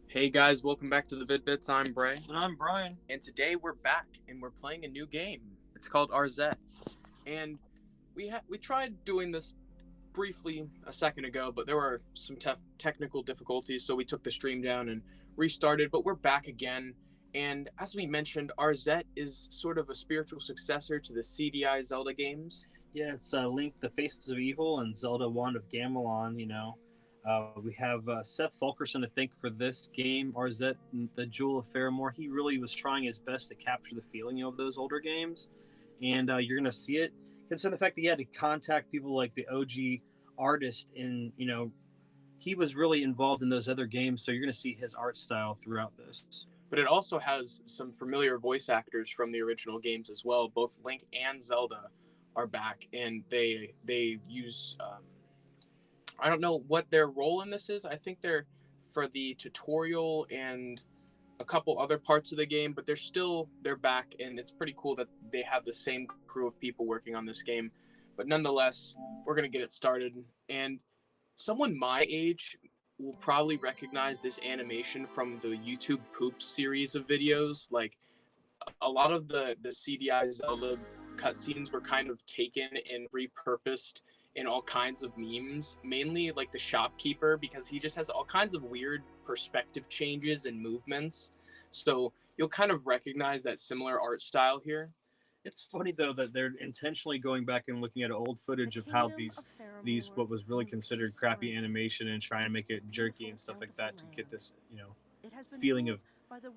Hey guys, welcome back to the Vid-Bits. I'm Bray, And I'm Brian. and today we're back and we're playing a new game. It's called Arzette, and we tried doing this briefly a second ago, but there were some technical difficulties, so we took the stream down and restarted. But we're back again, and as we mentioned, Arzette is sort of a spiritual successor to the CDI Zelda games. Yeah, it's Link, the Faces of Evil, and Zelda Wand of Gamelon. We have Seth Fulkerson to thank for this game. Arzette, the Jewel of Faramore. He really was trying his best to capture the feeling of those older games, and you're gonna see it. Consider the fact that he had to contact people like the OG artist, and he was really involved in those other games. So you're gonna see his art style throughout this. But it also has some familiar voice actors from the original games as well. Both Link and Zelda are back, and they use I don't know what their role in this is. I think they're for the tutorial and a couple other parts of the game, but they're back, and it's pretty cool that they have the same crew of people working on this game. But nonetheless, we're gonna get it started, and someone my age will probably recognize this animation from the YouTube Poop series of videos. Like a lot of the CDI Zelda cutscenes were kind of taken and repurposed in all kinds of memes, mainly like the shopkeeper, because he just has all kinds of weird perspective changes and movements. So you'll kind of recognize that similar art style here. It's funny though that they're intentionally going back and looking at old footage of how these what was really considered crappy animation and trying to make it jerky and stuff like that to get this feeling of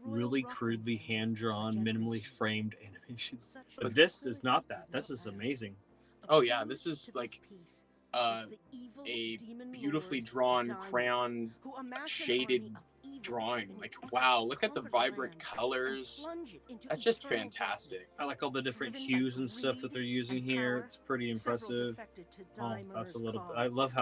really crudely hand drawn, minimally framed animation. But this is not that. This is amazing. Oh yeah, this is like a beautifully drawn crayon shaded drawing. Like, wow, look at the vibrant colors. That's just fantastic. I like all the different hues and stuff that they're using here. It's pretty impressive. Oh, that's a little bit. I love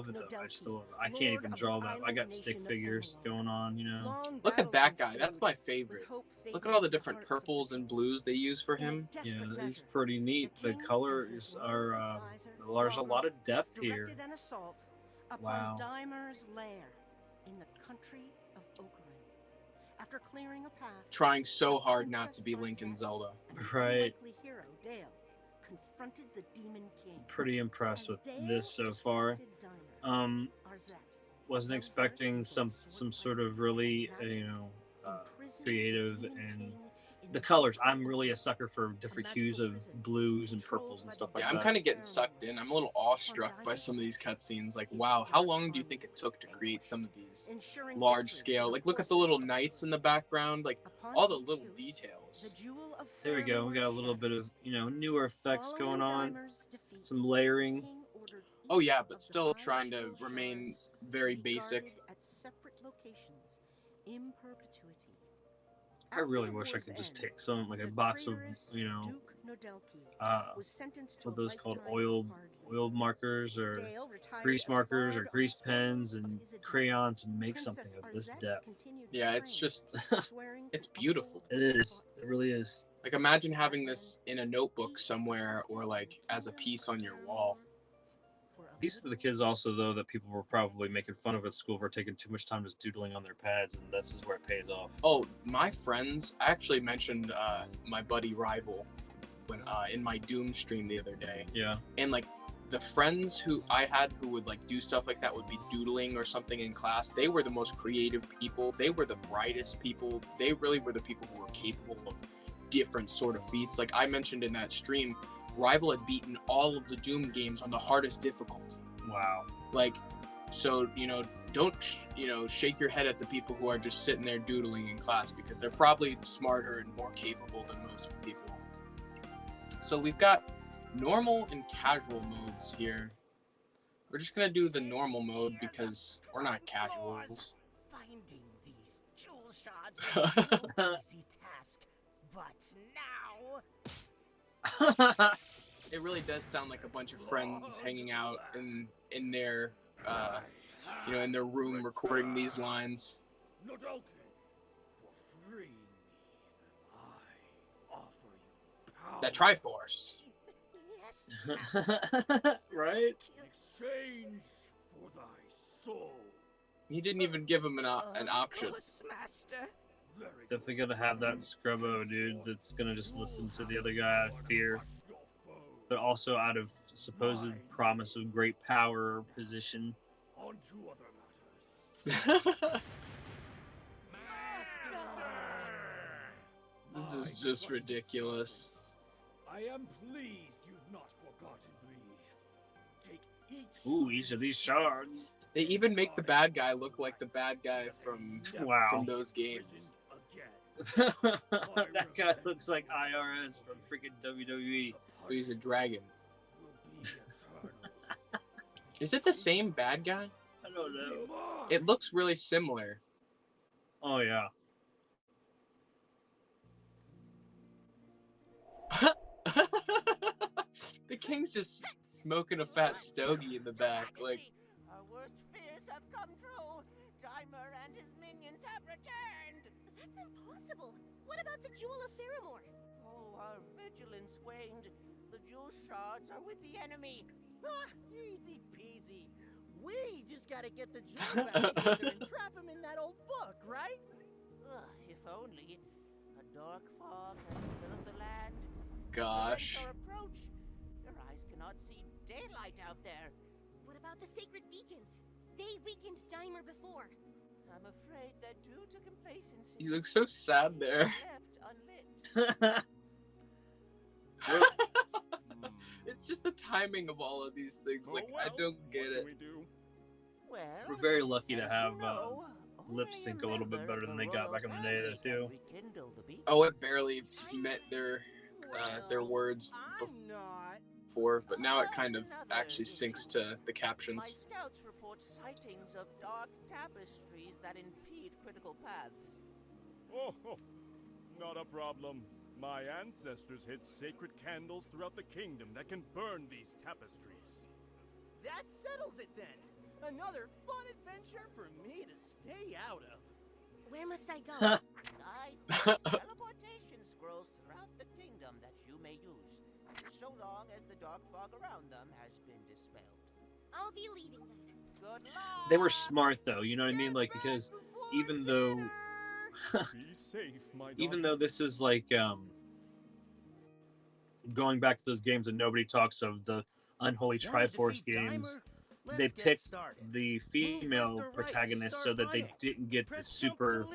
it though. I can't even draw that. I got stick figures going on. Look at that guy. That's my favorite. Look at all the different purples and blues they use for him. Yeah, he's pretty neat. The colors are there's a lot of depth here. Wow. After clearing a path, trying so hard not to be Link and Zelda. Right. Hero, Dale, confronted the Demon King. Pretty impressed with this so far. Wasn't expecting some sort of really creative and the colors. I'm really a sucker for different hues of blues and purples and stuff like that. I'm kind of getting sucked in. I'm a little awestruck by some of these cutscenes. Like, wow, how long do you think it took to create some of these large scale? Like, look at the little knights in the background. Like, all the little details. There we go. We got a little bit of, newer effects going on. Some layering. Oh, yeah, but still trying to remain very basic. I really wish I could just take some, like a box of, what those called, oil markers or grease markers or grease pens and crayons and make something of this depth. Yeah, it's just, it's beautiful. It is. It really is. Like, imagine having this in a notebook somewhere or, like, as a piece on your wall. These are the kids also, though, that people were probably making fun of at school for taking too much time just doodling on their pads, and this is where it pays off. Oh, my friends, I actually mentioned my buddy Rival when in my Doom stream the other day. Yeah. And, like, the friends who I had who would, like, do stuff like that, would be doodling or something in class. They were the most creative people. They were the brightest people. They really were the people who were capable of different sort of feats. Like I mentioned in that stream, Rival had beaten all of the Doom games on the hardest difficulty. Wow. Like, so, don't, shake your head at the people who are just sitting there doodling in class, because they're probably smarter and more capable than most people. So we've got normal and casual modes here. We're just going to do the normal mode because we're not casuals. Finding these jewel shards was no easy task, but now... It really does sound like a bunch of friends hanging out in their in their room recording these lines. That Triforce. Yes. Right? Exchange for thy soul. He didn't even give him an option. Of course, Master. Definitely gonna have that scrubbo dude that's gonna just listen to the other guy out of fear, but also out of supposed promise of great power or position. On to other matters. This is just ridiculous. I am pleased you've not forgotten me. Take Each of these shards. They even make the bad guy look like the bad guy from those games. That guy looks like IRS from freaking WWE. But he's a dragon. Is it the same bad guy? I don't know. It looks really similar. Oh yeah. The king's just smoking a fat stogie in the back, like. Our worst fears have come true. Dimer and his minions have returned. That's impossible. What about the Jewel of Faramore? Oh, our vigilance waned. The jewel shards are with the enemy. Ah, easy peasy. We just gotta get the jewel back together and trap him in that old book, right? If only. A dark fog has enveloped the land. Gosh. Our approach. Your eyes cannot see daylight out there. What about the sacred beacons? They weakened Dimer before. I'm afraid that due to complacency, He looks so sad there. left unlit. It's just the timing of all of these things. Like, I don't get it. Well, We're very lucky to as have you know, lip only sync a little bit member better of than the they got royal back in the day, family too. can rekindle the beacon. Oh, it barely met their words I'm not. before, but now it kind of Another actually issue. syncs to the My captions. scouts report sightings of dark tapestries that impede critical paths. Oh, not a problem. My ancestors hid sacred candles throughout the kingdom that can burn these tapestries. That settles it then. Another fun adventure for me to stay out of. Where must I go? I place teleportation scrolls throughout the kingdom that you may use, so long as the dark fog around them has been dispelled. I'll be leaving then. Good luck! They were smart though, you know what I mean? Like, because even though Be safe, my even daughter. though this is like going back to those games that nobody talks of, the Unholy Triforce games, they picked the female protagonist so that they didn't get the super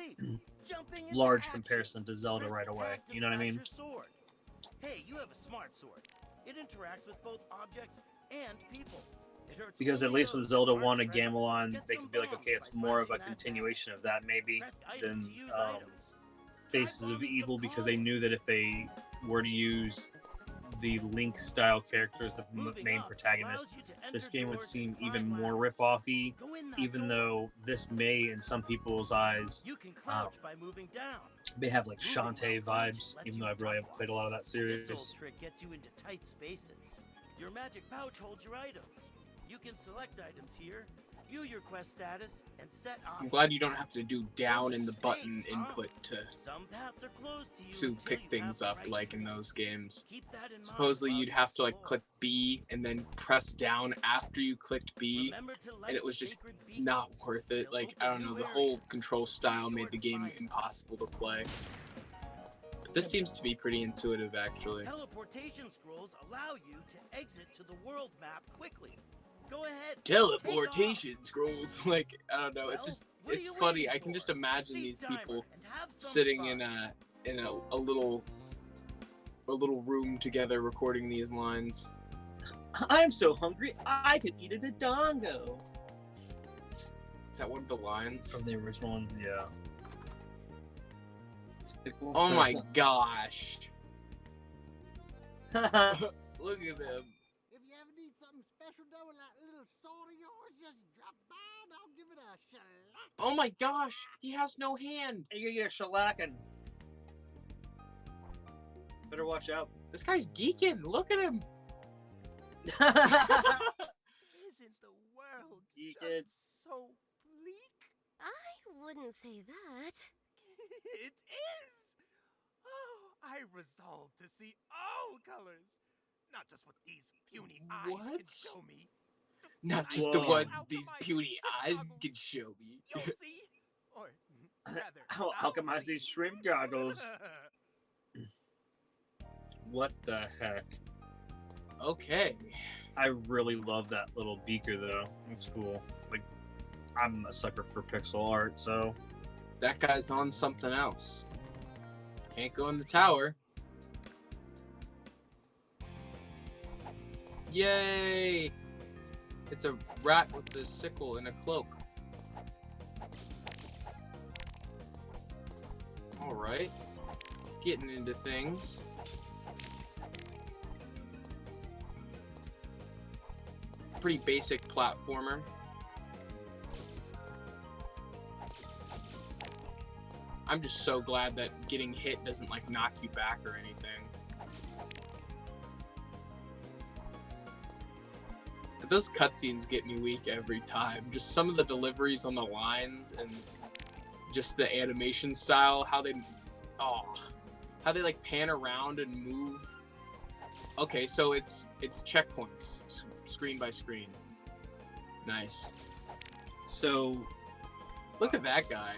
large comparison to Zelda right away. You know what I mean? Hey, you have a smart sword. It interacts with both objects and people. Because at least with Zelda 1 and Gamelon, they could be like, okay, it's more of a continuation of that maybe than Faces of Evil, because they knew that if they were to use the Link style characters, the main protagonist, this game would seem even more rip-offy, even though this may, in some people's eyes, You can crouch by moving down. may have like Shantae vibes, even though I really haven't played a lot of that This series. old trick gets you into tight spaces. Your magic pouch holds your items. You can select items here, view your quest status, and set I'm options. glad you don't have to do down in the button input Some paths are closed to you to until pick you things have up the right like in tool. those games. Keep that in mind Supposedly while you'd you have to like explore. click B and then press down after you clicked B, Remember to light and it was just sacred beacons. not worth it. They'll Like, I open don't know, new the whole areas. control style Be made sure the to game find it. impossible to play. But this seems to be pretty intuitive, actually. Teleportation scrolls allow you to exit to the world map quickly. Go ahead. Teleportation scrolls. Like, I don't know, it's Well, just, what are it's you funny. waiting I can for? just imagine Defeat these Dimer people and have some sitting fun. in a little room together recording these lines. I'm so hungry, I could eat a dodongo. Is that one of the lines? From the original one, yeah. Oh my gosh. Look at him. If you ever need something special done with that little sword of yours, just drop by and I'll give it a shellac. Oh my gosh, he has no hand. You're shellacking. Better watch out. This guy's geeking. Look at him. Isn't the world Geeked. just so bleak? I wouldn't say that. It is! Oh, I resolved to see all colors, not just what these puny eyes can What? show me. Not just the Whoa. ones these puny eyes can show me. You'll see. Or rather, I'll alchemize these shrimp goggles. What the heck? Okay. I really love that little beaker, though. It's cool. Like, I'm a sucker for pixel art, so... That guy's on something else. Can't go in the tower. Yay! It's a rat with a sickle and a cloak. Alright. Getting into things. Pretty basic platformer. I'm just so glad that getting hit doesn't like knock you back or anything. Those cutscenes get me weak every time. Just some of the deliveries on the lines and just the animation style, how they like pan around and move. Okay, so it's checkpoints, screen by screen. Nice. So, look at that guy.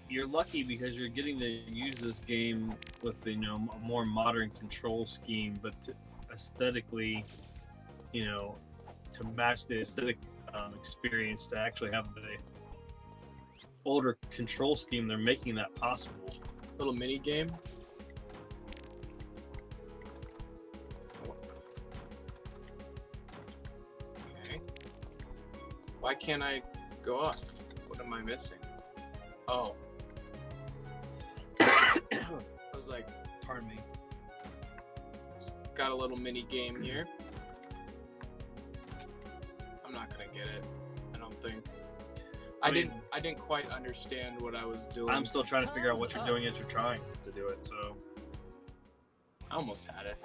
You're lucky because you're getting to use this game with, a more modern control scheme, but aesthetically, to match the aesthetic experience, to actually have the older control scheme, they're making that possible. Little mini game. Okay. Why can't I go up? What am I missing? Oh. I was like, Pardon me. it's got a little mini game here. I'm not gonna get it. I don't think. I didn't quite understand what I was doing. I'm still trying to figure out what you're doing as you're trying to do it, so... I almost had it.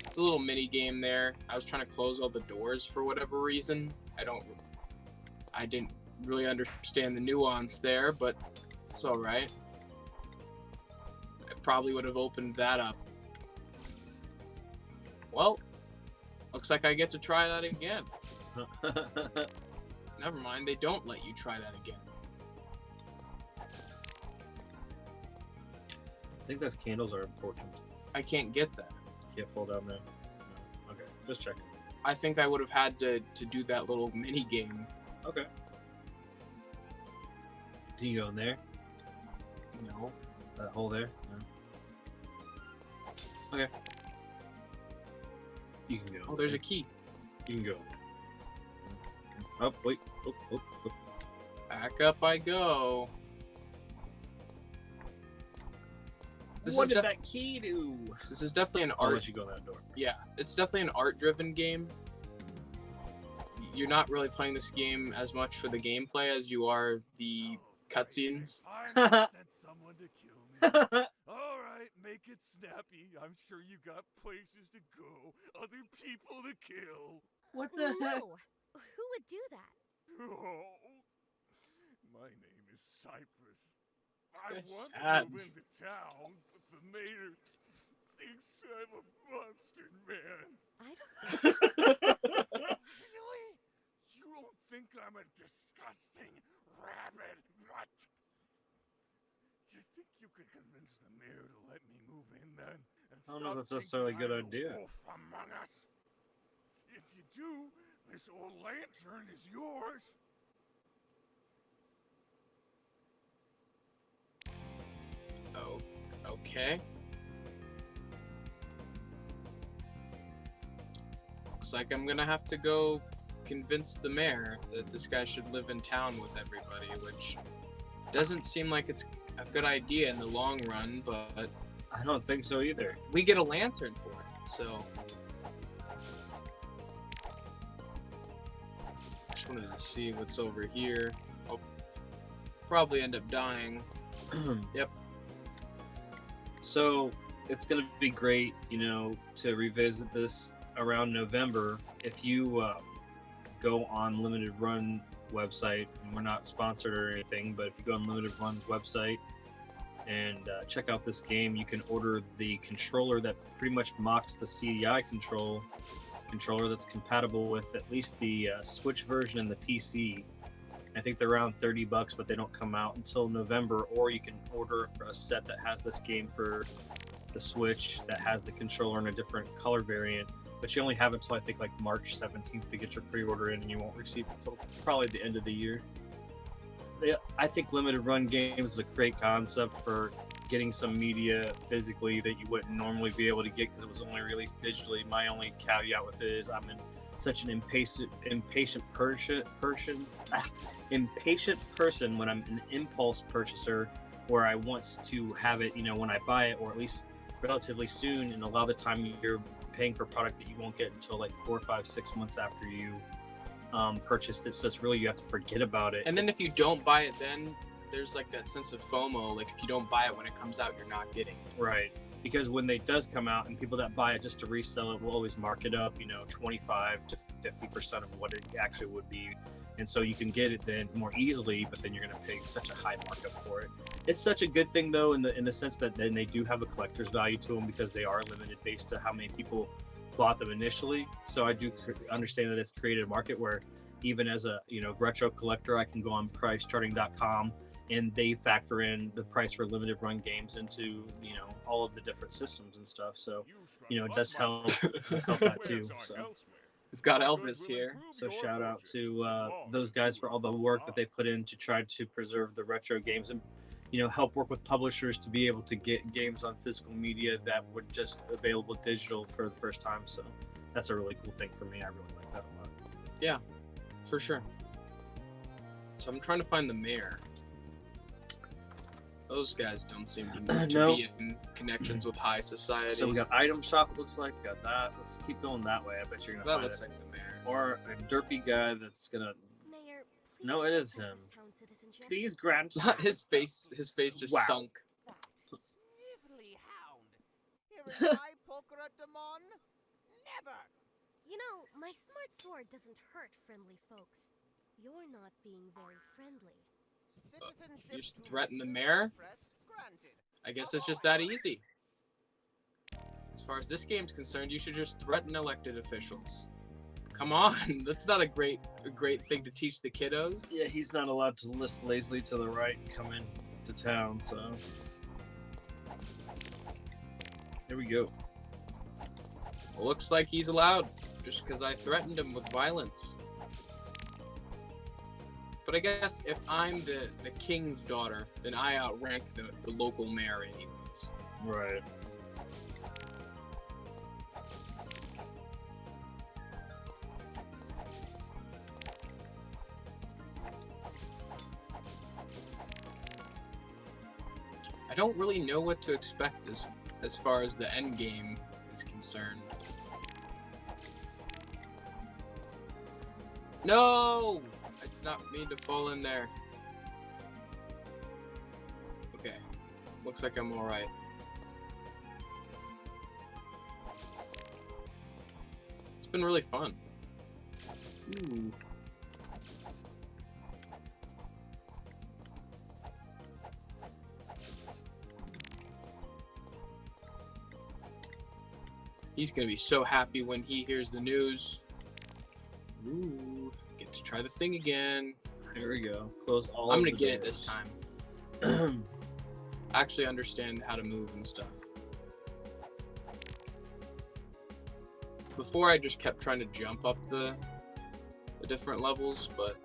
It's a little mini game there. I was trying to close all the doors for whatever reason. I didn't really understand the nuance there, but it's all right. I probably would have opened that up. Well, looks like I get to try that again. Never mind, they don't let you try that again. I think those candles are important. I can't get that. Can't fall down there. No. Okay, just checking. I think I would have had to do that little mini game. Okay. Can you go in there? No. That hole there? No. Okay. You can go. Oh, there's a key. You can go. Oh, wait. Oh. Back up I go. What did that key do? This is definitely an I'll art. let you go in that door. Yeah, it's definitely an art-driven game. You're not really playing this game as much for the gameplay as you are the cutscenes. I sent someone to kill me. All right, make it snappy. I'm sure you got places to go, other people to kill. What the heck? No. Who would do that? Oh, my name is Cypress. I This guy's want sad. to move into town, but the mayor thinks I'm a monster man. I don't Really? You don't think I'm a disgusting rabid nut? You think you could convince the mayor to let me move in then? And I don't know if stop that's necessarily a thinking good I'm the idea. wolf among us? If you do, this old lantern is yours. Oh, okay. Looks like I'm gonna have to go convince the mayor that this guy should live in town with everybody, which doesn't seem like it's a good idea in the long run, but I don't think so either. we get a lantern for it, so... Just wanted to see what's over here. I'll probably end up dying. Yep. So it's going to be great, to revisit this around November. If you go on Limited Run website, and we're not sponsored or anything, but if you go on Limited Run's website and check out this game, you can order the controller that pretty much mocks the CDI control controller that's compatible with at least the Switch version and the PC. I think they're around $30, but they don't come out until November. Or you can order a set that has this game for the Switch that has the controller in a different color variant. But you only have until I think like March 17th to get your pre-order in, and you won't receive it until probably the end of the year. I think limited run games is a great concept for getting some media physically that you wouldn't normally be able to get because it was only released digitally. My only caveat with it is I'm such an impatient person when I'm an impulse purchaser, where I want to have it, when I buy it, or at least relatively soon. And a lot of the time you're paying for a product that you won't get until like 4, 5, 6 months after you purchased it. So it's really, you have to forget about it. And then if you don't buy it, then there's like that sense of FOMO. Like if you don't buy it when it comes out, you're not getting it. Right. Because when it does come out, and people that buy it just to resell it will always mark it up, 25 to 50% of what it actually would be. And so you can get it then more easily, but then you're going to pay such a high markup for it. It's such a good thing though, in the sense that then they do have a collector's value to them, because they are limited based on how many people bought them initially. So I do understand that it's created a market where even as a retro collector, I can go on pricecharting.com and they factor in the price for limited run games into all of the different systems and stuff. So it does help that too. So we've got Elvis here. So shout out to those guys for all the work that they put in to try to preserve the retro games, and help work with publishers to be able to get games on physical media that were just available digital for the first time. So that's a really cool thing for me. I really like that a lot. Yeah, for sure. So I'm trying to find the mayor. Those guys don't seem to be in connections with high society. So we got item shop, it looks like. We got that. Let's keep going that way. I bet you're gonna that find looks it. like the mayor. Or a derpy guy that's gonna. Mayor, No, it is him. Please grant. his face just Wow. sunk. That snivelly hound. Here am I, Polkara Demon? Never. My smart sword doesn't hurt friendly folks. You're not being very friendly. Citizenship You just to threaten the Mrs. mayor? Press granted. I guess it's just that easy. As far as this game's concerned, you should just threaten elected officials. Come on, that's not a great thing to teach the kiddos. Yeah, he's not allowed to list lazily to the right and come into town. So here we go. Well, looks like he's allowed, just because I threatened him with violence. But I guess if I'm the king's daughter, then I outrank the local mayor anyways. Right. I don't really know what to expect as far as the end game is concerned. No! I did not mean to fall in there. Okay. Looks like I'm alright. It's been really fun. Ooh. He's gonna be so happy when he hears the news. Ooh, get to try the thing again. Here we go. Close all. I'm of gonna the get it doors. this time. Actually understand how to move and stuff. Before I just kept trying to jump up the different levels, but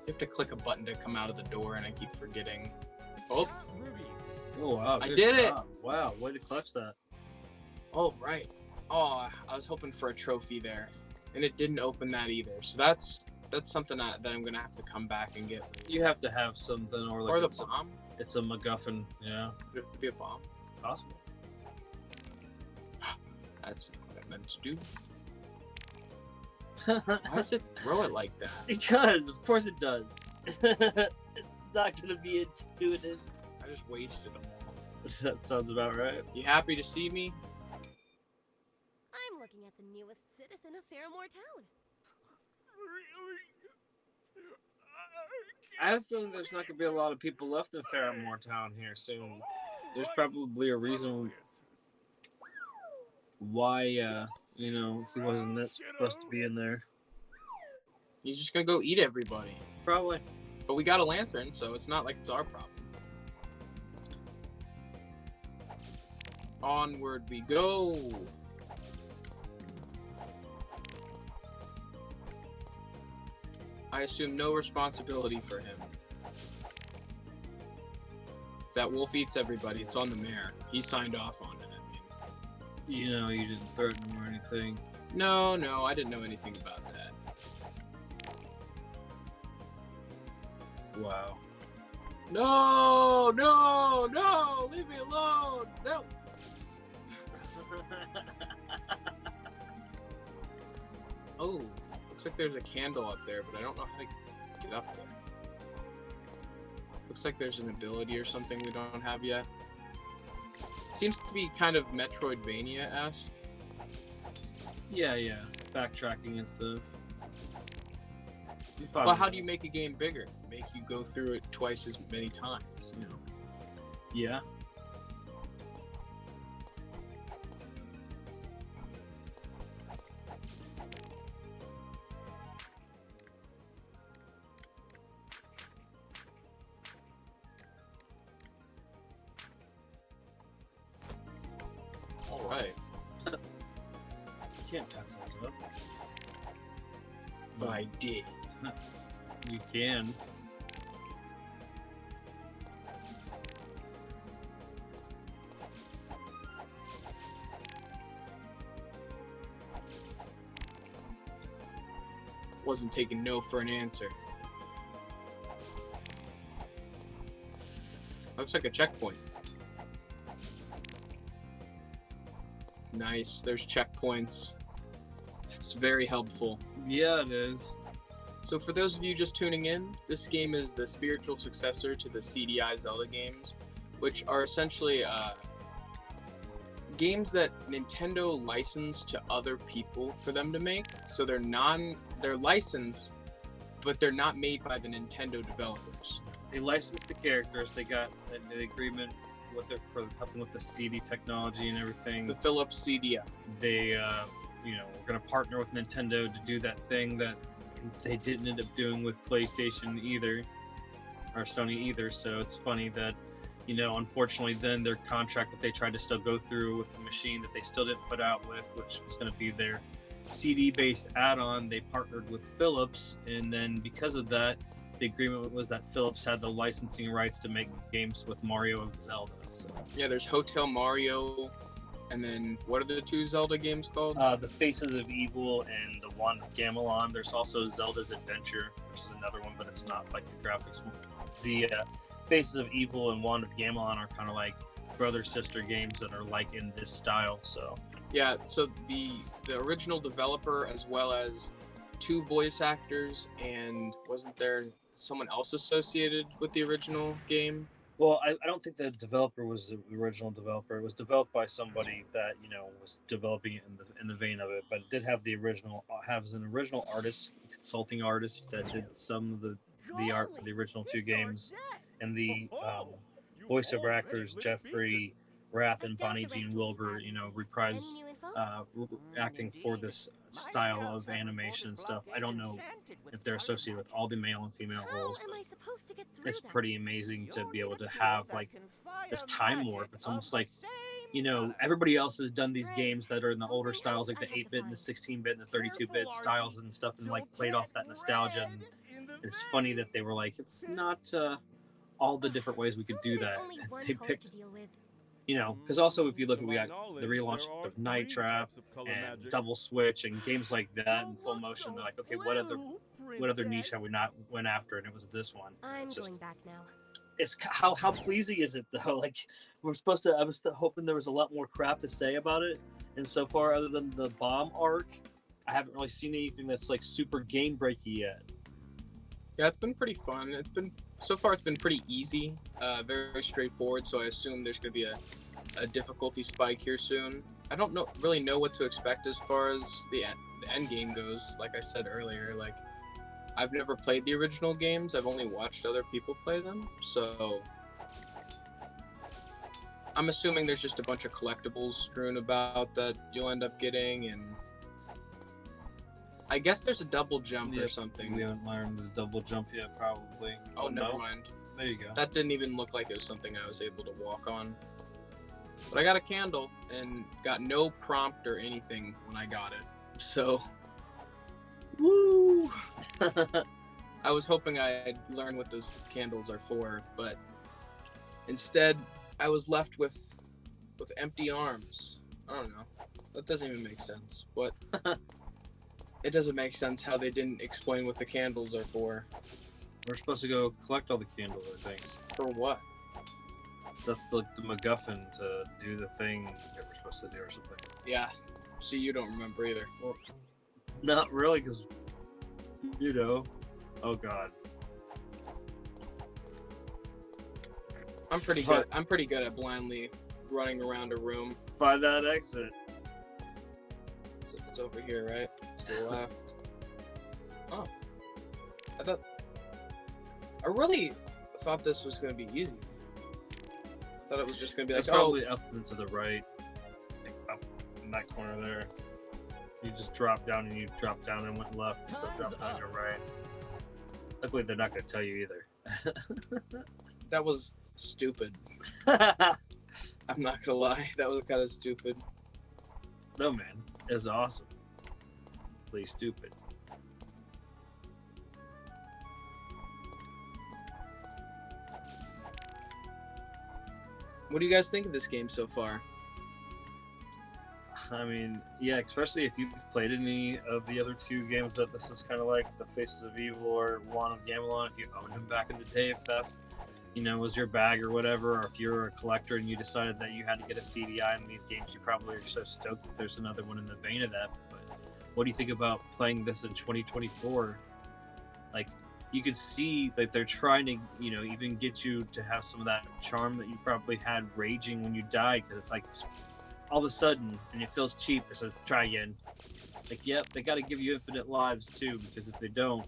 you have to click a button to come out of the door, and I keep forgetting. Oh, Oh wow! I good did it! job. Wow, way to clutch that. oh right. Oh, I was hoping for a trophy there, and it didn't open that either. So that's something that I'm gonna have to come back and get. You have to have something, or like Or the it's bomb. it's a MacGuffin. Yeah, Would it be a bomb? possible. That's not what I meant to do. Why does it throw it like that? Because of course it does. It's not gonna be intuitive. I just wasted them all. That sounds about right. You happy to see me? I'm looking at the newest citizen of Faramore Town. I have a feeling there's not going to be a lot of people left in Faramore Town here soon. There's probably a reason why, you know, he wasn't supposed to be in there. He's just gonna go eat everybody. Probably. But we got a lantern, so it's not like it's our problem. Onward we go. I assume no responsibility for him. If that wolf eats everybody, it's on the mayor. He signed off on it. I mean, You know, you didn't threaten him or anything. no, I didn't know anything about that. Wow. No, leave me alone. No. Oh, looks like there's a candle up there, but I don't know how to get up there. Looks like there's an ability or something we don't have yet. Seems to be kind of Metroidvania-esque. Yeah. Backtracking and stuff. Well, how do you make a game bigger? Make you go through it twice as many times, you know? Yeah. All right. Can't pass those up. But I did. You can. Wasn't taking no for an answer. Looks like a checkpoint. Nice, there's checkpoints. That's very helpful. Yeah, it is. So for those of you just tuning in, this game is the spiritual successor to the CDI Zelda games, which are essentially games that Nintendo licensed to other people for them to make. So they're licensed, but they're not made by the Nintendo developers. They licensed the characters. They got the agreement with it for helping with the CD technology and everything. The Philips CDI. They, we're gonna partner with Nintendo to do that thing that they didn't end up doing with PlayStation either, or Sony either. So it's funny that, unfortunately, then their contract that they tried to still go through with the machine that they still didn't put out with, which was going to be their CD-based add-on, they partnered with Philips, and then because of that, the agreement was that Philips had the licensing rights to make games with Mario and Zelda. So yeah, there's Hotel Mario, and then what are the two Zelda games called? The Faces of Evil and the Wand of Gamelon. There's also Zelda's Adventure, which is another one, but it's not like the graphics one. The Faces of Evil and Wand of Gamelon are kind of like brother-sister games that are like in this style. So yeah, so the original developer, as well as two voice actors, and wasn't there someone else associated with the original game? Well, I don't think the developer was the original developer. It was developed by somebody that was developing it in the vein of it, but it did have an original artist, consulting artist that did some of the art for the original two games, and the voiceover actors Jeffrey Rath and Bonnie Jean Wilbur, reprise acting for this style of animation and stuff. I don't know if they're associated with all the male and female roles, but it's pretty amazing to be able to have like this time warp. It's almost like, everybody else has done these games that are in the older styles, like the 8-bit and the 16-bit and the 32-bit styles and stuff, and like played off that nostalgia. And it's funny that they were like, it's not all the different ways we could do that. They picked, because also if you look at, we got the relaunch of Night Trap and Double Switch and games like that in full motion. They're like, okay, what other niche have we not went after? And it was this one. I'm going back now. It's how pleasing is it though? Like I was hoping there was a lot more crap to say about it, and so far, other than the bomb arc, I haven't really seen anything that's like super game breaky yet. Yeah, it's been pretty fun. So far it's been pretty easy, very straightforward. So I assume there's going to be a difficulty spike here soon. I don't really know what to expect as far as the end game goes. Like I said earlier, like I've never played the original games. I've only watched other people play them. So I'm assuming there's just a bunch of collectibles strewn about that you'll end up getting, and I guess there's a double jump or something. We haven't learned the double jump yet, probably. Oh, never mind. There you go. That didn't even look like it was something I was able to walk on. But I got a candle and got no prompt or anything when I got it. So, woo! I was hoping I'd learn what those candles are for, but instead I was left with empty arms. I don't know. That doesn't even make sense. But it doesn't make sense how they didn't explain what the candles are for. We're supposed to go collect all the candles, I think. For what? That's the MacGuffin to do the thing that we're supposed to do or something. Yeah. See, you don't remember either. Well, not really, because, you know, oh god. I'm pretty good. I'm pretty good at blindly running around a room. Find that exit. It's over here, right? To the left. Oh. I really thought this was going to be easy. I thought it was just going to be like, it's probably up and to the right. Like up in that corner there. You just drop down and you drop down and went left. So drop down and right. Luckily, they're not going to tell you either. That was stupid. I'm not going to lie. That was kind of stupid. No, man. It's awesome. Play stupid. What do you guys think of this game so far? I mean, yeah, especially if you've played any of the other two games that this is kind of like, the Faces of Evil or Wand of Gamelon, if you owned them back in the day, if that's, you know, was your bag or whatever, or if you're a collector and you decided that you had to get a CDI in these games, you probably are so stoked that there's another one in the vein of that. But what do you think about playing this in 2024? Like, you could see that they're trying to, you know, even get you to have some of that charm that you probably had raging when you died, because it's like all of a sudden, and it feels cheap, it says try again. Like, yep, they got to give you infinite lives too, because if they don't,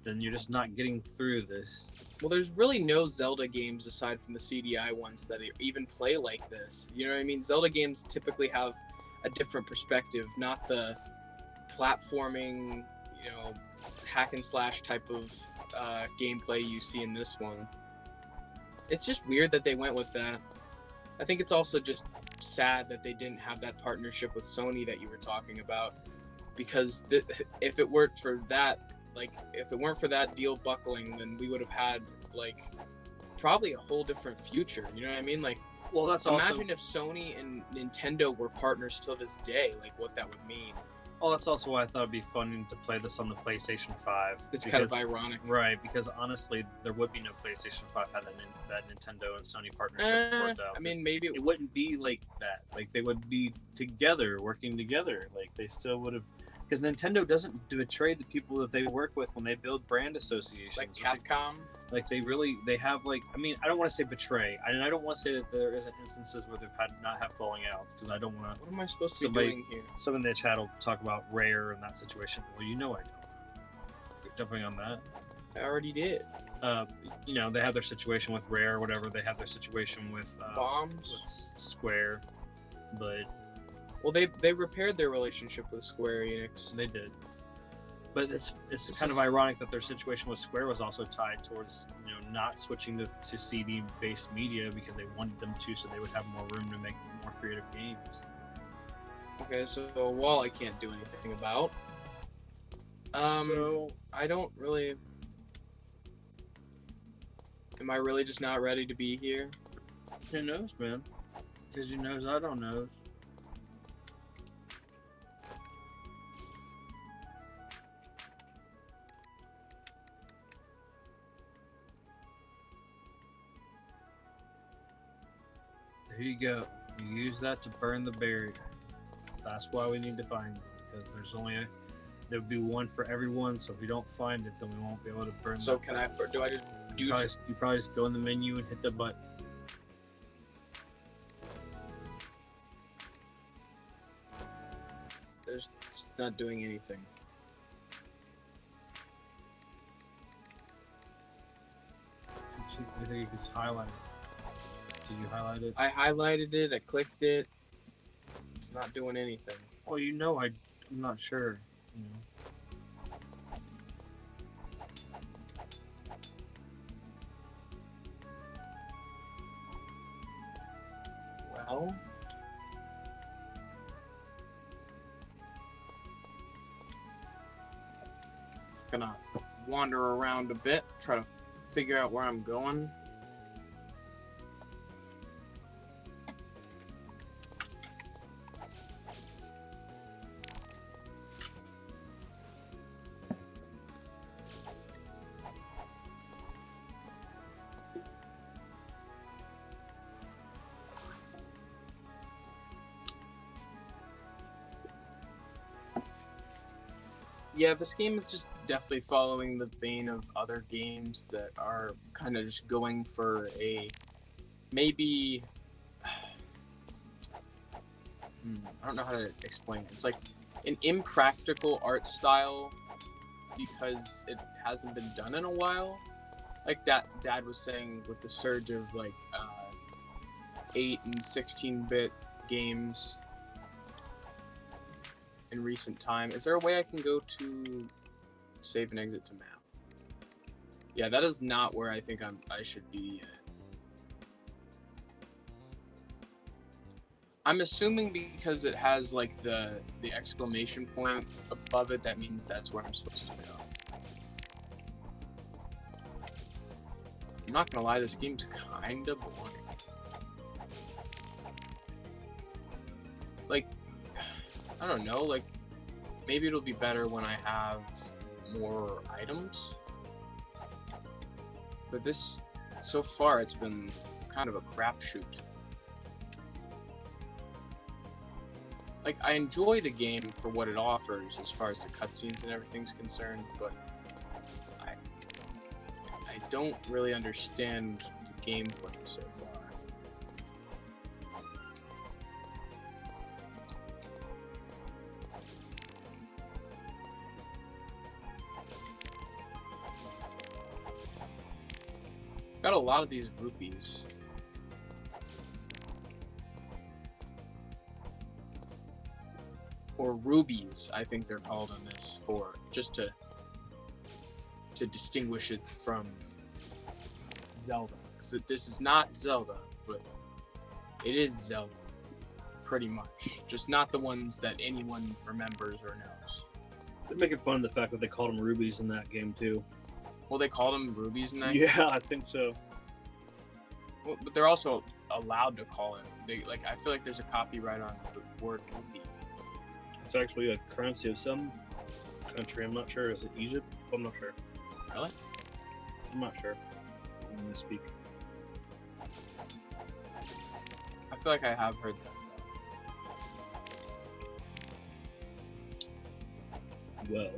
then you're just not getting through this. Well, there's really no Zelda games aside from the CDI ones that even play like this. You know what I mean? Zelda games typically have a different perspective, not the platforming, you know, hack and slash type of gameplay you see in this one. It's just weird that they went with that. I think it's also just sad that they didn't have that partnership with Sony that you were talking about, because if it weren't for that, like, if it weren't for that deal buckling, then we would have had, like, probably a whole different future. You know what I mean? Like, well, that's imagine if Sony and Nintendo were partners till this day, like, what that would mean. Oh, that's also why I thought it'd be fun to play this on the PlayStation 5. It's kind of ironic. Right, because honestly, there would be no PlayStation 5 had that Nintendo and Sony partnership worked out. I mean, maybe it wouldn't be like that. Like, they would be together, working together. Like, they still would have... Because Nintendo doesn't betray the people that they work with when they build brand associations. Like Capcom? Like, they have, like... I mean, I don't want to say betray. And I don't want to say that there isn't instances where they've not had falling outs, because I don't want to... What am I supposed to be doing here? Someone in the chat will talk about Rare and that situation. Well, you know I don't. Jumping on that. I already did. You know, they have their situation with Rare or whatever. They have their situation with... Bombs? With Square. But... Well, they repaired their relationship with Square Enix. They did. But it's kind of ironic that their situation with Square was also tied towards, you know, not switching to CD-based media because they wanted them to, so they would have more room to make more creative games. Okay, so a wall I can't do anything about. So I don't really... Am I really just not ready to be here? Who knows, man? Because you knows I don't knows. There you go. You use that to burn the barrier. That's why we need to find it, because there would be one for everyone. So if we don't find it, then we won't be able to burn. So can I? Do I just do? You probably just go in the menu and hit the button. There's not doing anything. I think you could highlight it. Did you highlight it? I highlighted it. I clicked it. It's not doing anything. Well, you know, I'm not sure. You know. Well, gonna wander around a bit, try to figure out where I'm going. Yeah, this game is just definitely following the vein of other games that are kind of just going for a maybe I don't know how to explain it. It's like an impractical art style because it hasn't been done in a while. Like that Dad was saying with the surge of like 8 and 16-bit games in recent time. Is there a way I can go to save and exit to map? Yeah, that is not where I think I should be yet. I'm assuming because it has like the exclamation point above it, that means that's where I'm supposed to go. I'm not gonna lie, this game's kind of boring. Like, I don't know, like, maybe it'll be better when I have more items. But this, so far, it's been kind of a crapshoot. Like, I enjoy the game for what it offers as far as the cutscenes and everything's concerned, but I don't really understand the gameplay so far. Got a lot of these rupees. Or rubies, I think they're called in this, for just to distinguish it from Zelda. Because this is not Zelda, but it is Zelda, pretty much. Just not the ones that anyone remembers or knows. They're making fun of the fact that they called them rubies in that game too. Well, they call them rubies in that Yeah, I think so. Well, but they're also allowed to call it. I feel like there's a copyright on the word rupee. It's actually a currency of some country. I'm not sure. Is it Egypt? I'm not sure. Really? I'm not sure. I'm gonna speak. I feel like I have heard that. Well,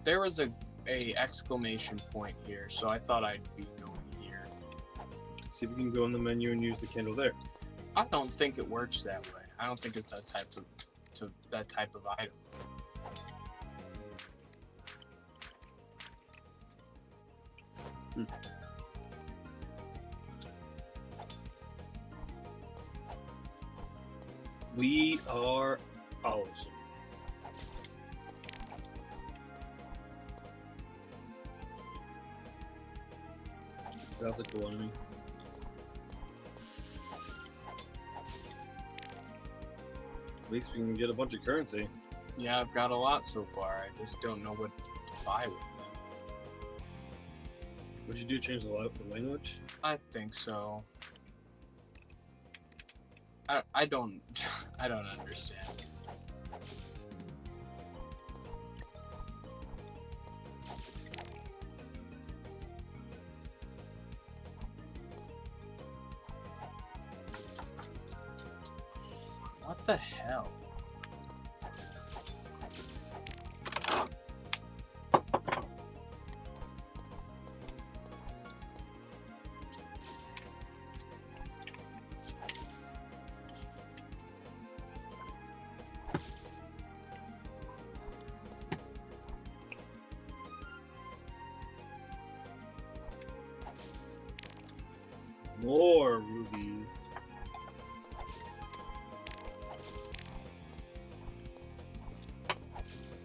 There was a exclamation point here, so I thought I'd be going here. see if you can go in the menu and use the candle there. I don't think it works that way. I don't think it's that type of item. We are awesome. That's a cool enemy. At least we can get a bunch of currency. Yeah, I've got a lot so far. I just don't know what to buy with them. Would you do change the language? I think so. I don't understand. What the hell? More rubies.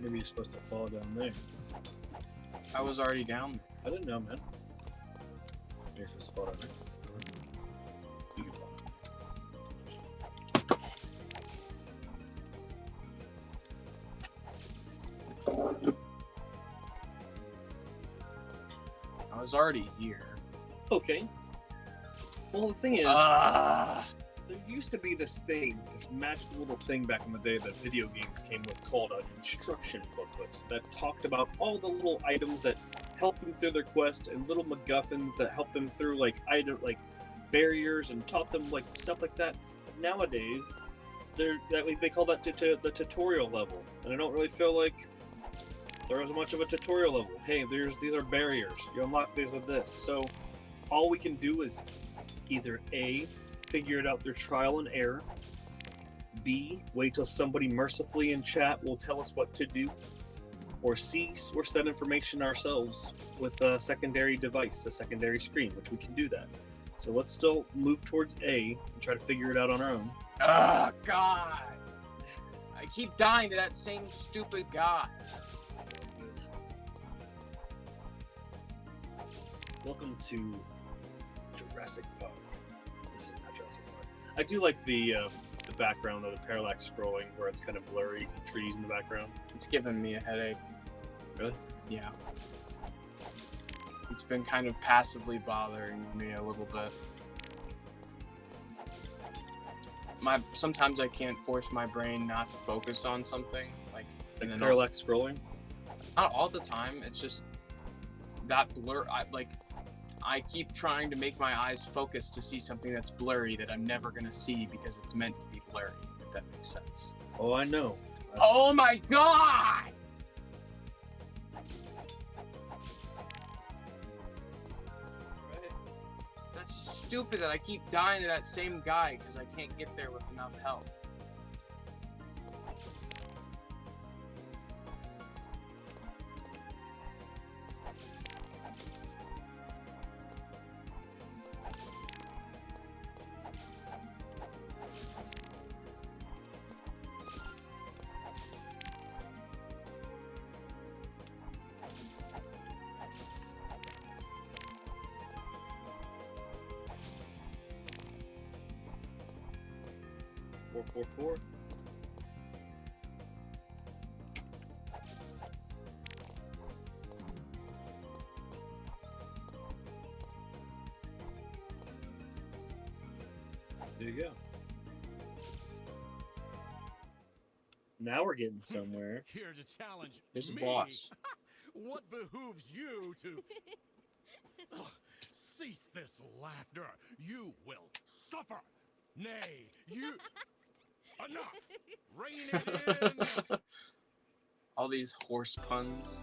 Maybe you're supposed to fall down there. I was already down. I didn't know, man. You're supposed to fall down there. You can fall. I was already here. Okay. Well, the thing is, there used to be this thing, this magical little thing back in the day that video games came with called an instruction booklet that talked about all the little items that helped them through their quest and little MacGuffins that helped them through like barriers and taught them like stuff like that. But nowadays, they call that the tutorial level, and I don't really feel like there is much of a tutorial level. Hey, these are barriers. You unlock these with this. So all we can do is either A, figure it out through trial and error, B, wait till somebody mercifully in chat will tell us what to do, or C, source that information ourselves with a secondary device, a secondary screen, which we can do that. So let's still move towards A and try to figure it out on our own. Oh, God. I keep dying to that same stupid guy. Welcome to Jurassic Park. This is not Jurassic Park. I do like the background of the parallax scrolling where it's kind of blurry, trees in the background. It's giving me a headache. Really? Yeah. It's been kind of passively bothering me a little bit. Sometimes I can't force my brain not to focus on something. Like parallax scrolling? Not all the time. It's just that blur. I keep trying to make my eyes focus to see something that's blurry that I'm never going to see because it's meant to be blurry, if that makes sense. Oh, I know. Oh my God! That's stupid that I keep dying to that same guy because I can't get there with enough help. Four. There you go. Now we're getting somewhere. Here to challenge There's a me. boss. What behooves you to cease this laughter? You will suffer. Nay, you. Enough! Rein it in! All these horse puns.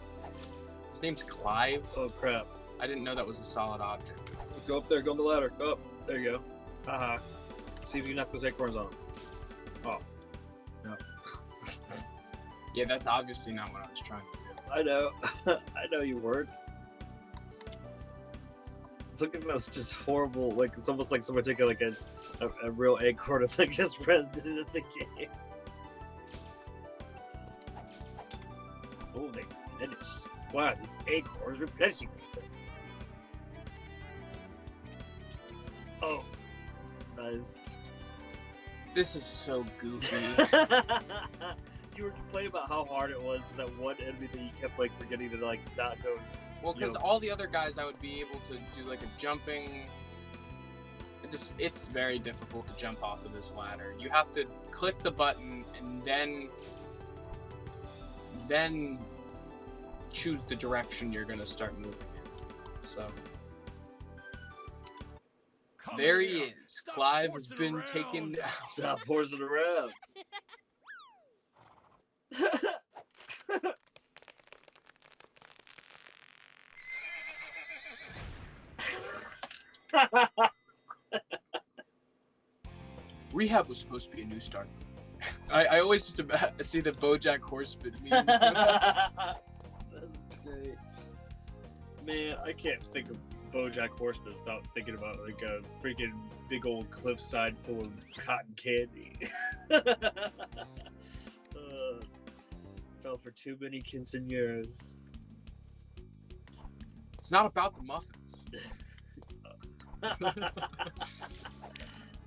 His name's Clive. Oh crap. I didn't know that was a solid object. Go up there, go on the ladder. Go up. There you go. Haha. See if you can knock those acorns on. Oh. No. Yeah, that's obviously not what I was trying to do. I know. I know you weren't. Look at those just horrible, like, it's almost like someone taking like a real acorn and like just pressed it in the game. Oh, they finished. Wow, these acorns replenishing themselves. Oh, nice. This is so goofy. You were complaining about how hard it was because that one enemy that you kept like forgetting to like not go. Well, because all the other guys I would be able to do like a jumping. It's very difficult to jump off of this ladder. You have to click the button and then choose the direction you're going to start moving in. So there he is. Stop Clive has horsing been around. taken down. Stop horsing around. Rehab was supposed to be a new start for me. I always just see the BoJack Horseman memes. That's great. Man, I can't think of BoJack Horseman without thinking about like a freaking big old cliffside full of cotton candy. Fell for too many quinceañeras. It's not about the muffins.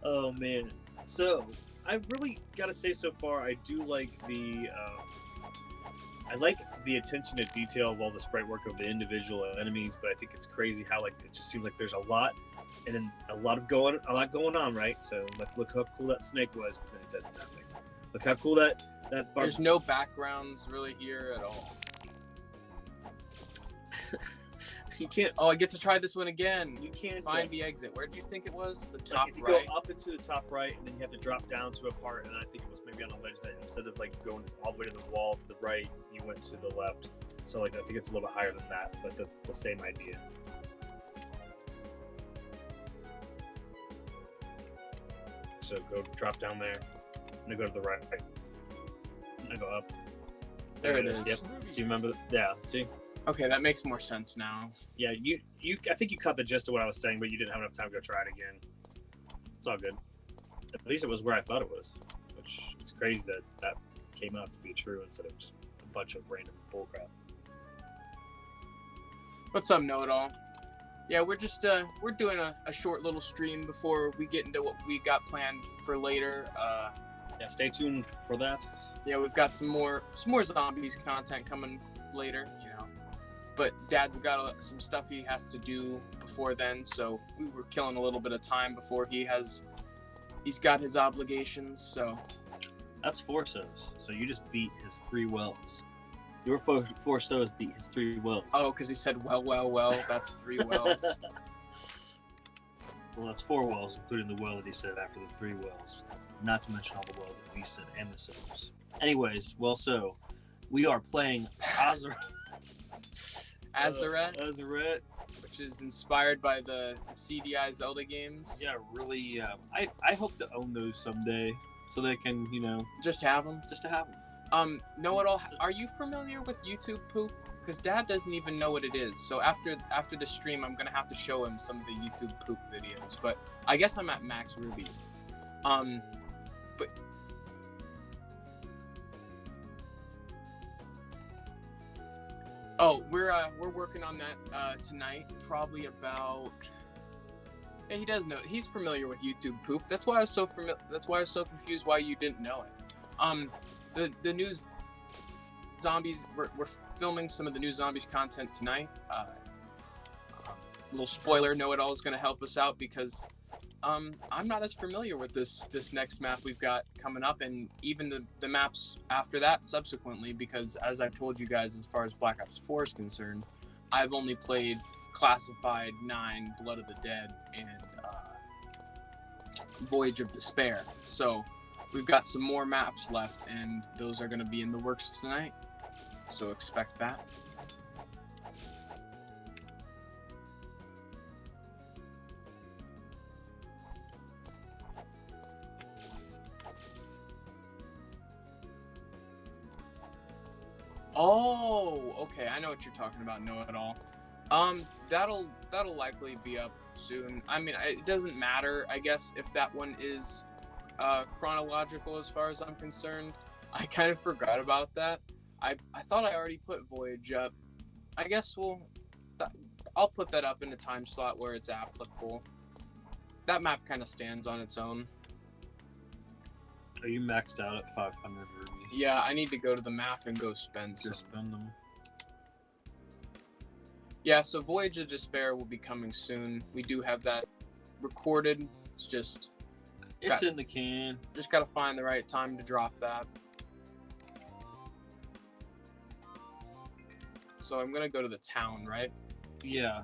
Oh man. So I really gotta say, so far I do like the attention to detail of all the sprite work of the individual enemies, but I think it's crazy how like it just seems like there's a lot, and then a lot going on, right? So like, look how cool that snake was, but then it does nothing. Look how cool that There's no backgrounds really here at all. You can't. Oh, I get to try this one again. You can't find the exit. Where do you think it was? The top if you right. go up into the top right, and then you have to drop down to a part, and I think it was maybe on a ledge that instead of like going all the way to the wall to the right, you went to the left. So like I think it's a little bit higher than that, but that's the same idea. So go drop down there, and then go to the right, and then go up. There it is. Yep. So you remember? Yeah. See. Okay, that makes more sense now. Yeah, you. I think you caught the gist of what I was saying, but you didn't have enough time to go try it again. It's all good. At least it was where I thought it was, which it's crazy that came out to be true instead of just a bunch of random bullcrap. What's up, Know-It-All? Yeah, we're just we're doing a short little stream before we get into what we got planned for later. Yeah, stay tuned for that. Yeah, we've got some more zombies content coming later, you know. But Dad's got some stuff he has to do before then, so we were killing a little bit of time before he's got his obligations. So that's 4 stows. So you just beat his 3 wells. Your 4 stows beat his 3 wells. Oh, because he said well. That's 3 wells. Well, that's 4 wells, including the well that he said after the 3 wells. Not to mention all the wells that we said and the stows. Anyways, so we are playing Arzette, which is inspired by the CDI Zelda games. Yeah, really. I hope to own those someday, so they can, just have them. Just to have them. Know-It-All, are you familiar with YouTube poop? Because Dad doesn't even know what it is. So after the stream, I'm gonna have to show him some of the YouTube poop videos. But I guess I'm at Max Ruby's. But oh, we're working on that tonight. Probably about. Yeah, he does know. He's familiar with YouTube poop. That's why I was so confused why you didn't know it. The new zombies. We're filming some of the new zombies content tonight. Little spoiler: Know-It-All is going to help us out because I'm not as familiar with this next map we've got coming up, and even the maps after that subsequently, because as I've told you guys, as far as Black Ops 4 is concerned, I've only played Classified 9, Blood of the Dead, and Voyage of Despair. So we've got some more maps left, and those are going to be in the works tonight. So expect that. Oh, okay. I know what you're talking about. Know-It-All. That'll likely be up soon. I mean, it doesn't matter, I guess, if that one is chronological as far as I'm concerned. I kind of forgot about that. I thought I already put Voyage up. I guess I'll put that up in a time slot where it's applicable. That map kind of stands on its own. Are you maxed out at 500 rubies? Yeah, I need to go to the map and go spend them. Yeah, so Voyage of Despair will be coming soon. We do have that recorded. It's just... It's in the can. Just gotta find the right time to drop that. So I'm gonna go to the town, right? Yeah.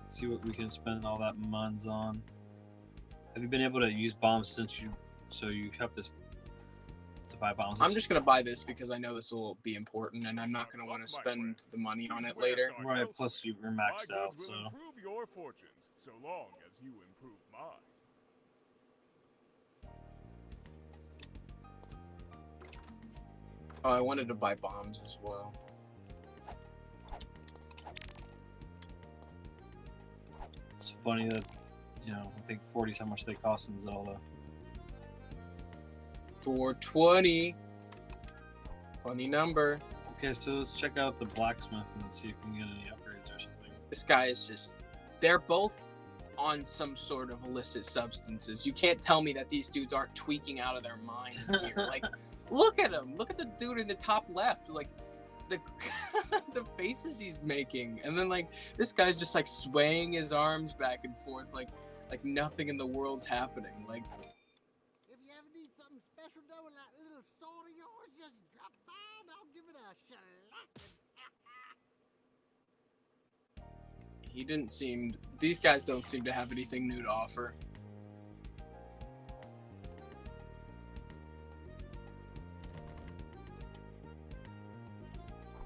See what we can spend all that muns on. Have you been able to use bombs since you have this to buy bombs? I'm just gonna buy this because I know this will be important, and I'm not gonna want to spend the money on it later. Right. Plus you're maxed out, so. Improve your fortunes, so long as you improve mine. Oh, I wanted to buy bombs as well. funny that, I think 40 is how much they cost in Zelda. 420. Funny number. Okay, so let's check out the blacksmith and see if we can get any upgrades or something. This guy is just... They're both on some sort of illicit substances. You can't tell me that these dudes aren't tweaking out of their mind here. Like, look at him. Look at the dude in the top left. Like, the the faces he's making. And then, like, this guy's just, like, swaying his arms back and forth like nothing in the world's happening. Like... If you ever need something special done with that little sword of yours, just drop by and I'll give it a shellacking. These guys don't seem to have anything new to offer.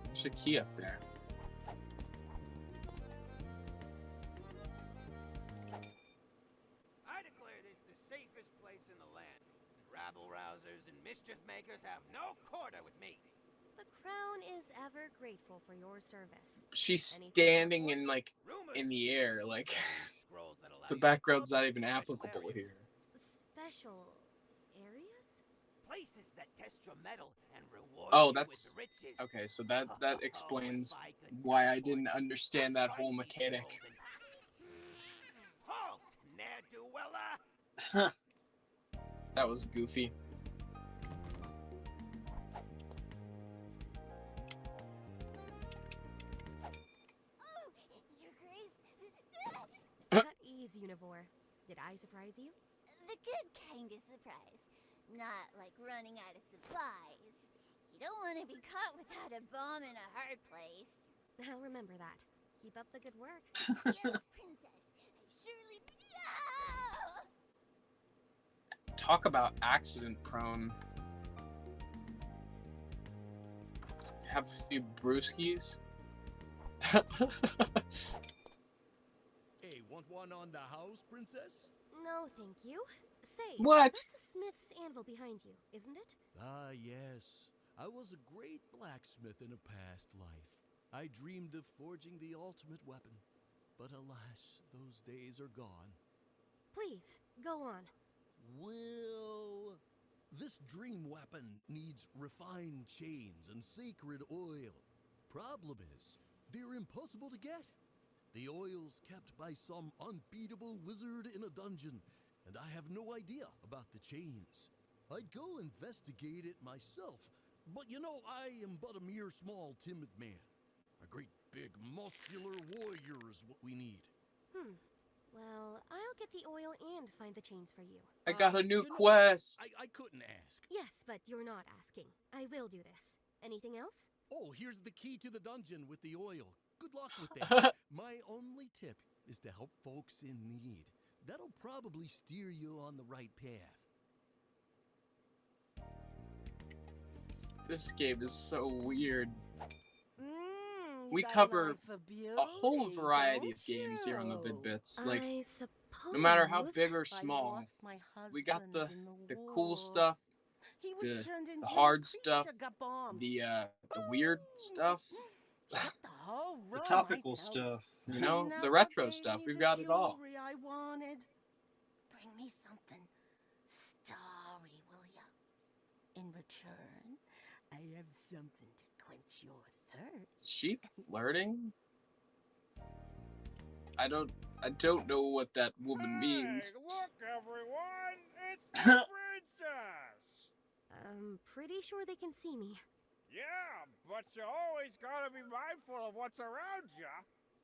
There's a key up there. I declare this the safest place in the land. Rabble rousers and mischief makers have no quarter with me. The crown is ever grateful for your service. She's standing in the air, like the background's not even applicable here. Special areas? Places that test your mettle and reward That's with riches. okay. So that explains why I didn't understand that whole mechanic. Halt, ne'er-do-weller! That was goofy. At ease, Univore. Did I surprise you? The good kind of surprise. Not like running out of supplies. You don't want to be caught without a bomb in a hard place. I'll remember that. Keep up the good work. Yes, princess. I surely... No! Talk about accident prone. Have a few brewskis. Hey, want one on the house, princess? No, thank you. Say, What? That's a smith's anvil behind you, isn't it? Ah, yes. I was a great blacksmith in a past life. I dreamed of forging the ultimate weapon. But alas, those days are gone. Please, go on. Well, this dream weapon needs refined chains and sacred oil. Problem is, they're impossible to get. The oil's kept by some unbeatable wizard in a dungeon, and I have no idea about the chains. I'd go investigate it myself, but I am but a mere small, timid man. A great big, muscular warrior is what we need. Well, I'll get the oil and find the chains for you. I got a new quest. I couldn't ask. Yes, but you're not asking. I will do this. Anything else? Oh, here's the key to the dungeon with the oil. Good luck with that. My only tip is to help folks in need. That'll probably steer you on the right path. This game is so weird. We cover a whole variety of games here on the Vid-Bits. Like, I suppose. no matter how big or small, we got the cool stuff, the hard stuff, the weird stuff, The topical stuff. The retro stuff. We've got it all. I wanted. Bring me something starry, will ya? In return, I have something to quench your thirst. Is she flirting? I don't know what that woman means. Look, everyone! It's the princess! I'm pretty sure they can see me. Yeah, but you always gotta be mindful of what's around you.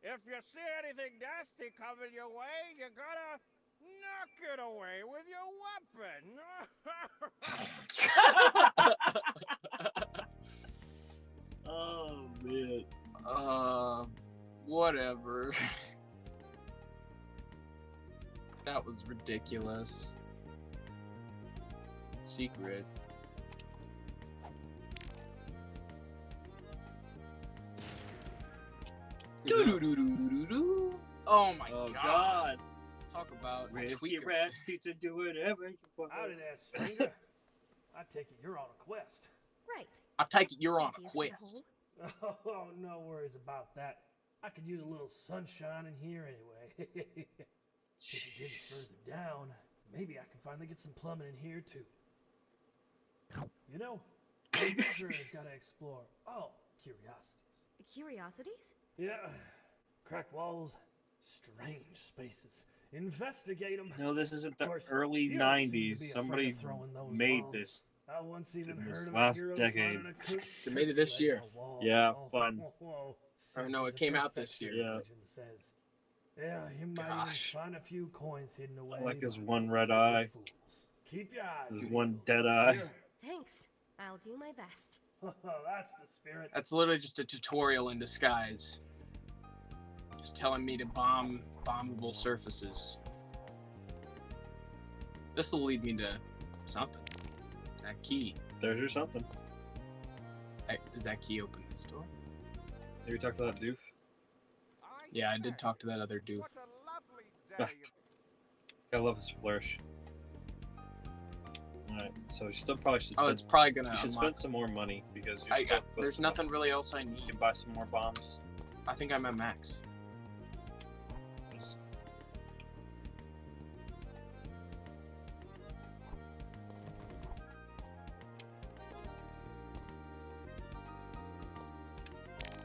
If you see anything nasty coming your way, you gotta knock it away with your weapon. Oh, man. Whatever. That was ridiculous. Secret. Oh my god. Talk about Risky Rats Pizza, do whatever you want. Howdy there, stranger. I take it you're on a quest. Right. I take it you're on a quest. Oh, no worries about that. I could use a little sunshine in here anyway. If you dig further down, maybe I can finally get some plumbing in here too. You know, the adventurer's got to explore all curiosities. Curiosities? Yeah, cracked walls, strange spaces. Investigate them. No, this isn't the Of course, early you don't seem to 90s. be Somebody afraid of throwing those made bombs. this. I once even in this heard of last a hero decade. finding a cook They made it this trick year. laying a wall. Yeah, fun. Or no, it came out this year. Yeah. Legend says. Yeah, you might Gosh. even find a few coins hidden away. Like his by one the red eye. fools. Keep your eyes His one dead eye. peeled. Thanks. I'll do my best. That's the spirit. That's literally just a tutorial in disguise. Just telling me to bomb bombable surfaces. This will lead me to something. That key. There's your something. Does that key open this door? Have you talked to that doof? Yeah, I did talk to that other dude. What a lovely day. I love his flourish. Alright, so you still probably should Oh, spend, it's probably gonna you should unlock. spend some more money because you're still There's nothing really else I You need. can buy some more bombs. I think I'm at max.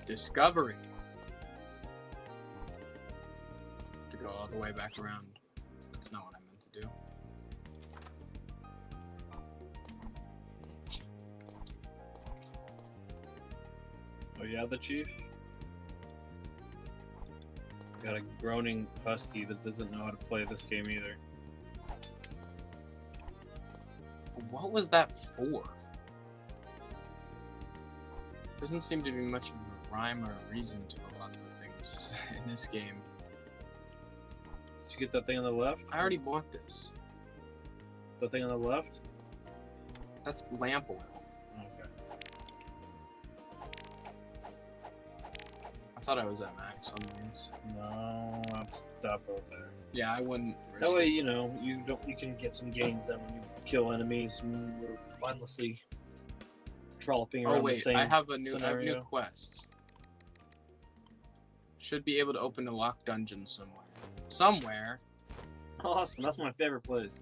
Discovery. To go all the way back around. That's not what I meant to do. Oh yeah, the chief? Got a groaning husky that doesn't know how to play this game either. What was that for? Doesn't seem to be much of a rhyme or a reason to a lot of the things in this game. Did you get that thing on the left? I already bought this. The thing on the left? That's lamp oil. Okay. I thought I was at max on these. No, that's stop over there. Yeah, I wouldn't. That risk way, it. you know, you can get some gains then when you kill enemies and you're mindlessly trolloping around Oh wait, the same I have new scenario. quest. Should be able to open a locked dungeon somewhere. Somewhere. Awesome, that's my favorite place.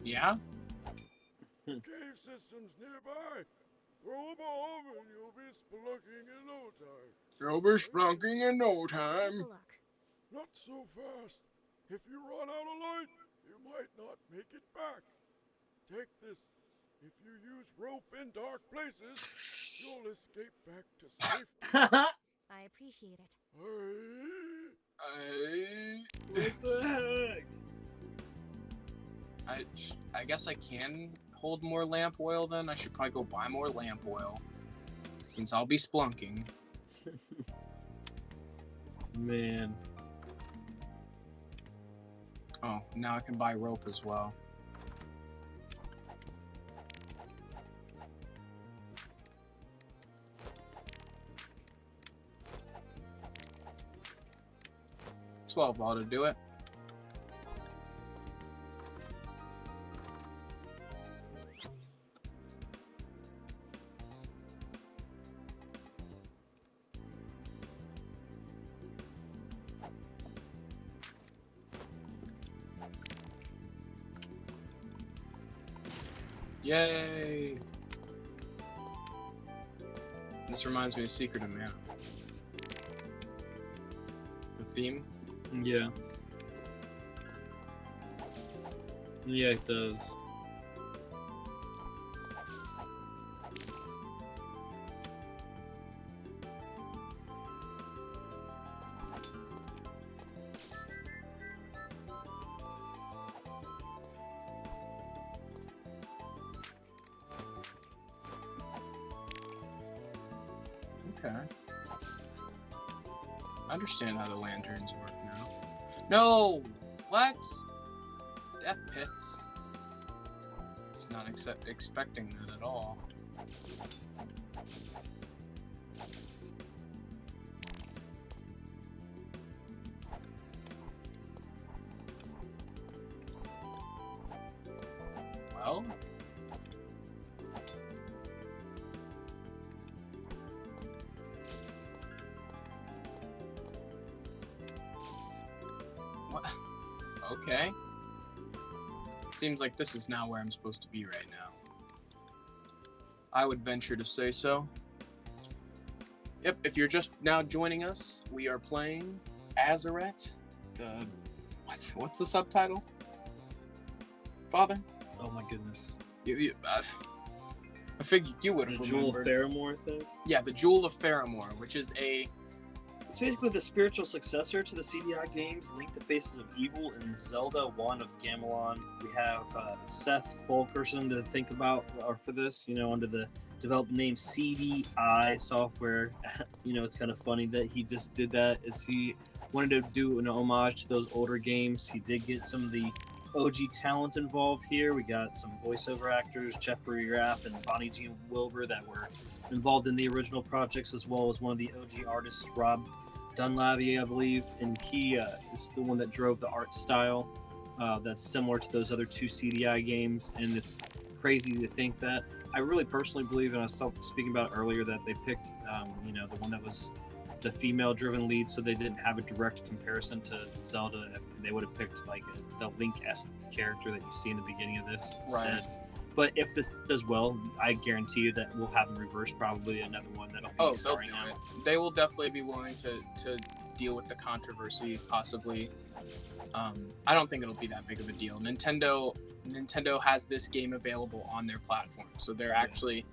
Yeah. Cave systems nearby. Throw a bomb and you'll be spelunking in no time. You'll be splunking in no Take a time. look. Not so fast. If you run out of light, you might not make it back. Take this. If you use rope in dark places, you'll escape back to safety. I appreciate it. What the heck? I guess I can hold more lamp oil then. I should probably go buy more lamp oil. Since I'll be splunking. Man. Oh, now I can buy rope as well. $12 ought to do it. Yay! This reminds me of Secret of Mana. The theme? Yeah. Yeah, it does. Okay. I understand how the lanterns work now. No! What? Death pits. Was not expecting that at all. Okay. Seems like this is not where I'm supposed to be right now. I would venture to say so. Yep, if you're just now joining us, we are playing Arzette. What's the subtitle? Father? Oh my goodness. I figured you would have The Jewel of Faramore thing? Yeah, the Jewel of Faramore, which is It's basically the spiritual successor to the CDI games, Link the Faces of Evil and Zelda Wand of Gamelon. We have Seth Fulkerson to think about for this, under the development name CDI Software. It's kind of funny that he just did that as he wanted to do an homage to those older games. He did get some of the OG talent involved here. We got some voiceover actors, Jeffrey Rapp and Bonnie Jean Wilbur, that were involved in the original projects, as well as one of the OG artists, Rob Dunlavey, I believe, and he is the one that drove the art style that's similar to those other two CDI games. And it's crazy to think that I really personally believe, and I was speaking about it earlier, that they picked the one that was the female-driven lead, so they didn't have a direct comparison to Zelda. They would have picked like the Link-esque character that you see in the beginning of this instead. But if this does well, I guarantee you that we'll have in reverse probably another one that'll be starring out. They will definitely be willing to deal with the controversy, possibly. I don't think it'll be that big of a deal. Nintendo has this game available on their platform, so they're actually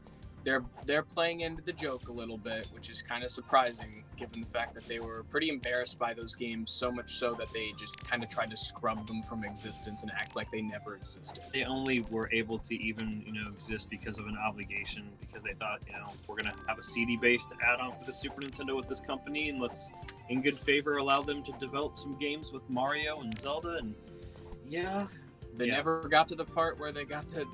they're playing into the joke a little bit, which is kind of surprising given the fact that they were pretty embarrassed by those games, so much so that they just kind of tried to scrub them from existence and act like they never existed. They only were able to even exist because of an obligation, because they thought, we're gonna have a CD-based add-on for the Super Nintendo with this company, and let's in good favor allow them to develop some games with Mario and Zelda. And they never got to the part where they got the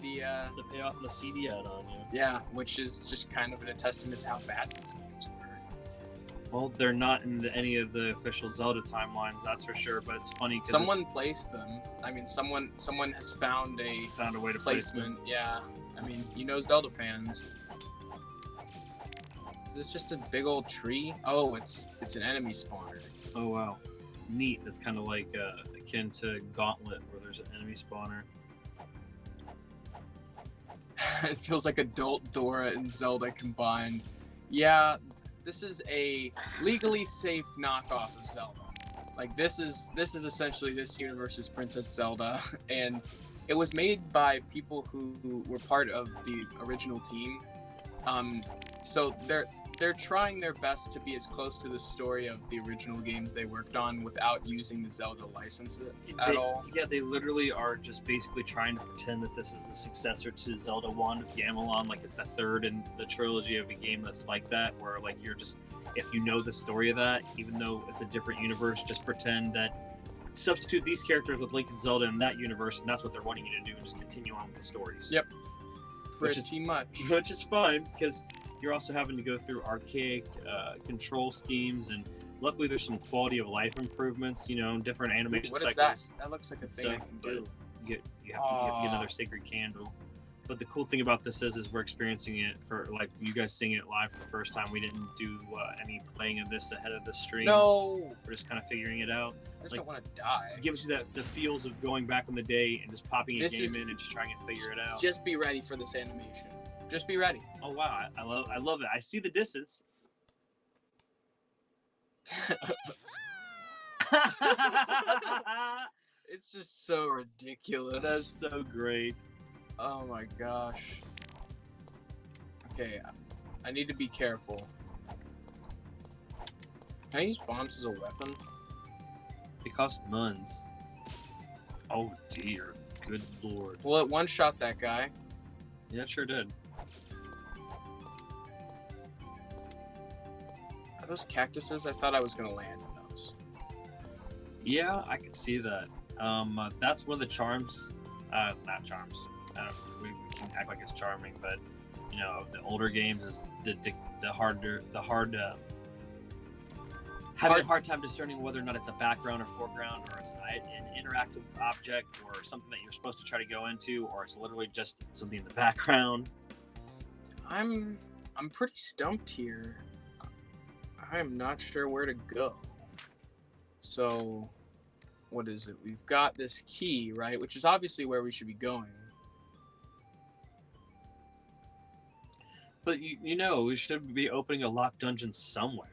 payoff on the CD add-on. Yeah, which is just kind of a testament to how bad these games were. Well, they're not in any of the official Zelda timelines, that's for sure. But it's funny because someone placed them. I mean, someone has found a way to placement. Yeah, I mean, Zelda fans. Is this just a big old tree? Oh, it's an enemy spawner. Oh wow, neat. That's kind of like akin to Gauntlet, where there's an enemy spawner. It feels like adult Dora and Zelda combined. Yeah, this is a legally safe knockoff of Zelda. Like this is essentially this universe's Princess Zelda, and it was made by people who were part of the original team. So they're trying their best to be as close to the story of the original games they worked on without using the Zelda license at all. Yeah, they literally are just basically trying to pretend that this is the successor to Zelda Wand of Gamelon, like it's the third in the trilogy of a game that's like that, where like you're just, if you know the story of that, even though it's a different universe, just pretend that, substitute these characters with Link and Zelda in that universe, and that's what they're wanting you to do, and just continue on with the stories. Yep. Which is fine, because you're also having to go through archaic control schemes, and luckily there's some quality of life improvements, different animation cycles. What is that? That looks like a thing I can do. You have to get another sacred candle. But the cool thing about this is we're experiencing it for, like, you guys seeing it live for the first time. We didn't do any playing of this ahead of the stream. No! We're just kind of figuring it out. I just don't want to die. It gives you the feels of going back in the day and just popping a game in and just trying to figure it out. Just be ready for this animation. Just be ready. Oh wow, I love it. I see the distance. It's just so ridiculous. That's so great. Oh my gosh. Okay, I need to be careful. Can I use bombs as a weapon? They cost nuns. Oh dear, good lord. Well, it one-shot that guy. Yeah, it sure did. Are those cactuses? I thought I was gonna land on those. Yeah, I can see that. That's one of the charms. Not charms. We can act like it's charming, but the older games is having a hard time discerning whether or not it's a background or foreground, or it's an interactive object, or something that you're supposed to try to go into, or it's literally just something in the background. I'm pretty stumped here. I'm not sure where to go. So, what is it? We've got this key, right? Which is obviously where we should be going. But you know, we should be opening a locked dungeon somewhere.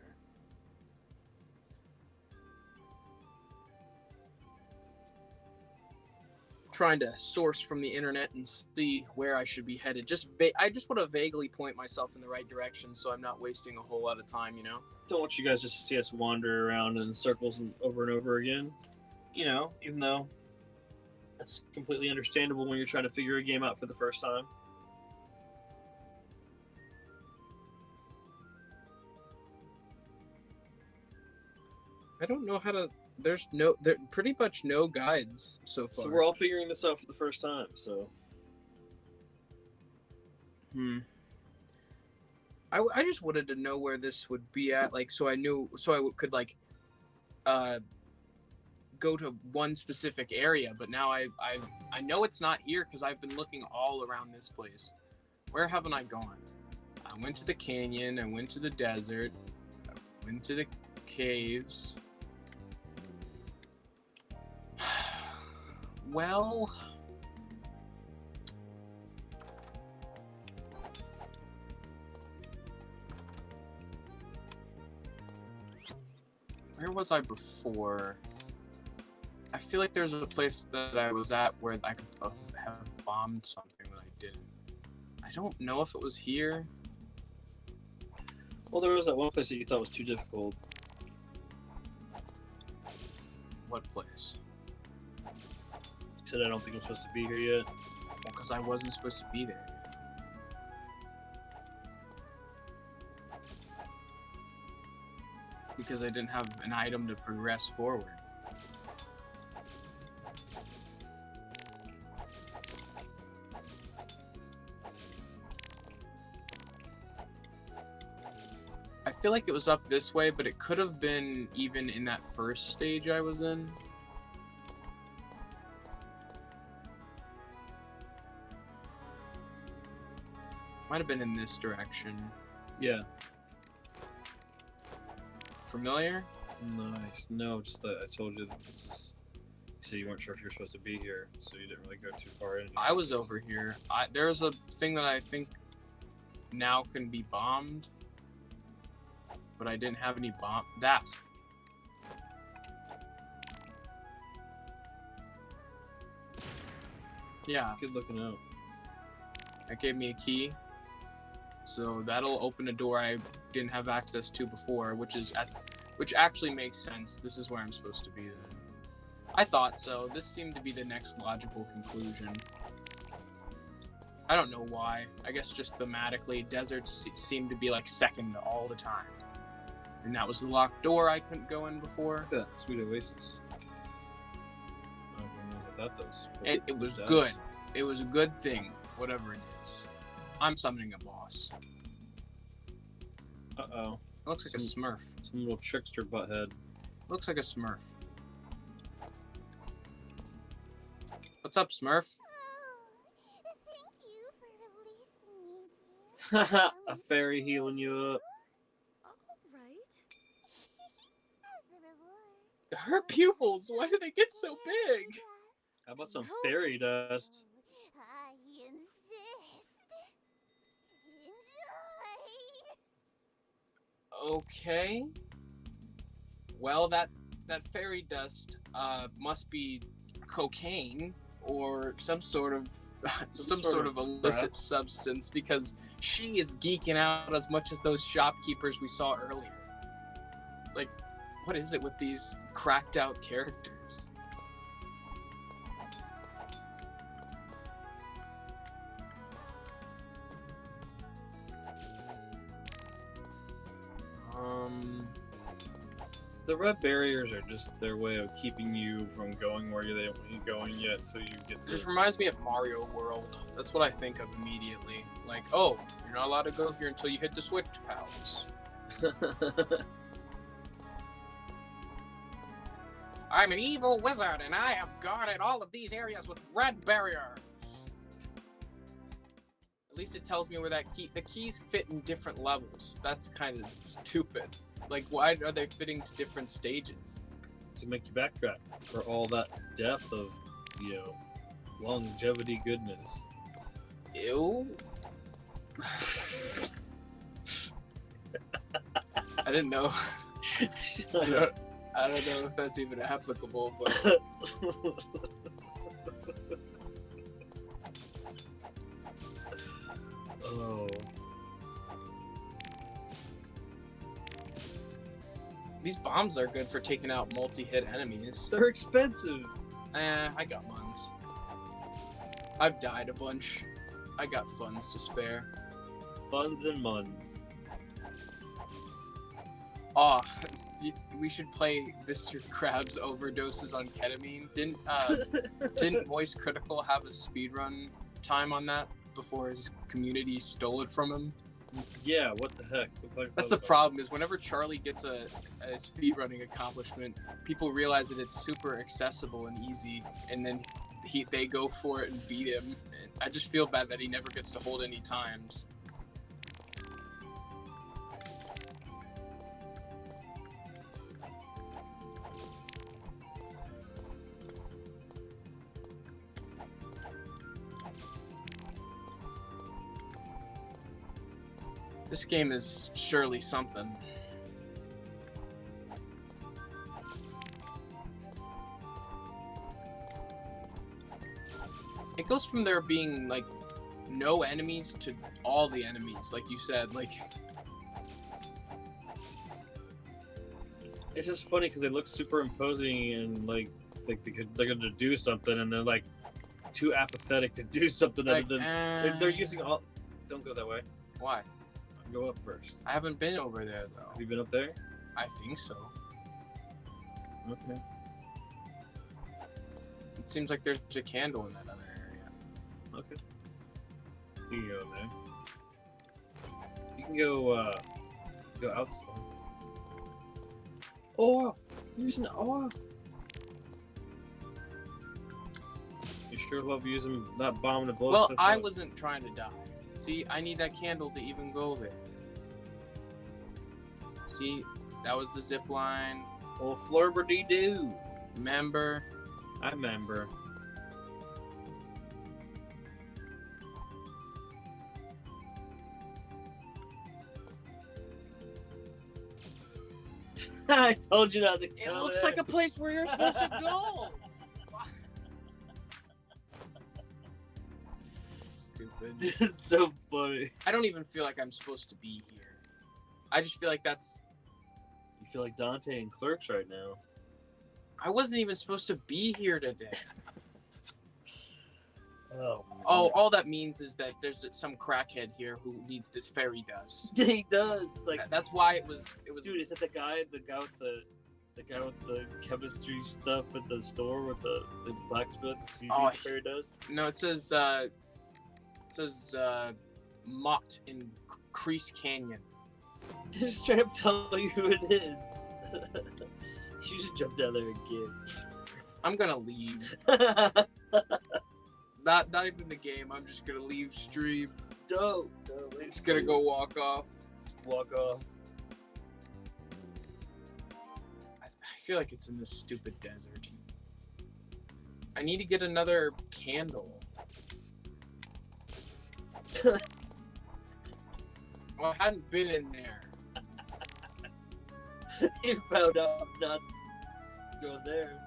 Trying to source from the internet and see where I should be headed. I just want to vaguely point myself in the right direction, so I'm not wasting a whole lot of time. You know. Don't want you guys just to see us wander around in circles over and over again. You know, even though that's completely understandable when you're trying to figure a game out for the first time. I don't know how to. There's pretty much no guides so far. So we're all figuring this out for the first time. So. I just wanted to know where this would be at, like, so I could like, go to one specific area. But now I know it's not here because I've been looking all around this place. Where haven't I gone? I went to the canyon. I went to the desert. I went to the caves. Well, where was I before? I feel like there's a place that I was at where I could have bombed something that I didn't. I don't know if it was here. Well, there was that one place that you thought was too difficult. What place? Said I don't think I'm supposed to be here yet. Well, because I wasn't supposed to be there. Because I didn't have an item to progress forward. I feel like it was up this way, but it could have been even in that first stage I was in. Might have been in this direction. Yeah. Familiar? Nice. No, just that I told you that this is. You said you weren't sure if you were supposed to be here, so you didn't really go too far in. I was over here. There's a thing that I think now can be bombed, but I didn't have any bomb. That. Yeah. Good looking out. That gave me a key. So that'll open a door I didn't have access to before, which actually makes sense. This is where I'm supposed to be then. I thought so. This seemed to be the next logical conclusion. I don't know why. I guess just thematically, deserts seem to be like second all the time. And that was the locked door I couldn't go in before. Look at that sweet oasis. I don't know what that does. It was good. It was a good thing, whatever it is. I'm summoning a boss. Uh-oh. It looks like a Smurf. Some little trickster butthead. Looks like a Smurf. What's up, Smurf? Thank you for releasing me, dear. A fairy healing you up. Right. As a reward. Her pupils, why do they get so big? How about some fairy dust? I insist. Enjoy. Okay. Well, that fairy dust must be cocaine or some sort of illicit substance, because she is geeking out as much as those shopkeepers we saw earlier. Like, what is it with these cracked out characters? The red barriers are just their way of keeping you from going where they don't want you going yet until you get there. This reminds me of Mario World. That's what I think of immediately. Like, oh, you're not allowed to go here until you hit the Switch Palace. I'm an evil wizard, and I have guarded all of these areas with red barriers. At least it tells me where the keys fit in different levels. That's kind of stupid. Like, why are they fitting to different stages? to make you backtrack for all that depth of, longevity goodness. Ew. I didn't know. I don't know if that's even applicable, but oh. These bombs are good for taking out multi-hit enemies. They're expensive. I got ones. I've died a bunch. I got funds to spare. Funds and muns. Oh, we should play Mr. Krabs overdoses on ketamine. Didn't Moist Critical have a speedrun time on that before his community stole it from him? Yeah, what the heck? That's the problem, is whenever Charlie gets a speedrunning accomplishment, people realize that it's super accessible and easy, and then they go for it and beat him. And I just feel bad that he never gets to hold any times. This game is surely something. It goes from there being like no enemies to all the enemies, like you said. Like, it's just funny because they look super imposing and like they're gonna do something, and they're like too apathetic to do something. Like, other than they're using all. Don't go that way. Why? Go up first. I haven't been over there though. Have you been up there? I think so. Okay. It seems like there's a candle in that other area. Okay. You can go there. You can go outside. Oh, using oh. You sure love using that bomb to blow Well, stuff I up. wasn't trying to die. See, I need that candle to even go there. See, that was the zip line. Oh, flurber-dee-doo. Remember? I remember. I told you not to go. It looks like a place where you're supposed to go. Stupid. It's so funny. I don't even feel like I'm supposed to be here. I just feel like that's... You feel like Dante and Clerks right now. I wasn't even supposed to be here today. Oh, Oh, all that means is that there's some crackhead here who needs this fairy dust. he does. Like, That's why it was. dude, is it the guy with the chemistry stuff at the store with the blacksmith? Fairy dust. No, it says Mott in Crease Canyon. They're just trying to tell you who it is. You should jump down there again. I'm gonna leave. Not even the game. I'm just gonna leave stream. Dope. Just gonna go walk off. Let's walk off. I feel like it's in this stupid desert. I need to get another candle. Well, I hadn't been in there. You found out not to go there.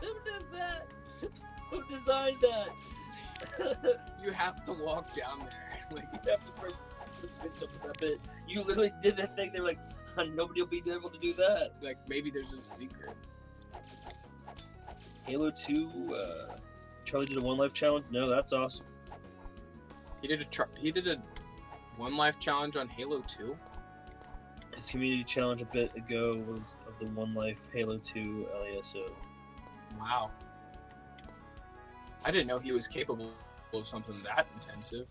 Who did that? Who designed that? You have to walk down there. Like, You have to switch up a bit. You literally did that thing. They're like, nobody will be able to do that. like maybe there's a secret. Halo 2, Charlie did a one life challenge. No, that's awesome. He did a one life challenge on Halo 2. His community challenge a bit ago was of the one life Halo 2 LASO. Wow. I didn't know he was capable of something that intensive.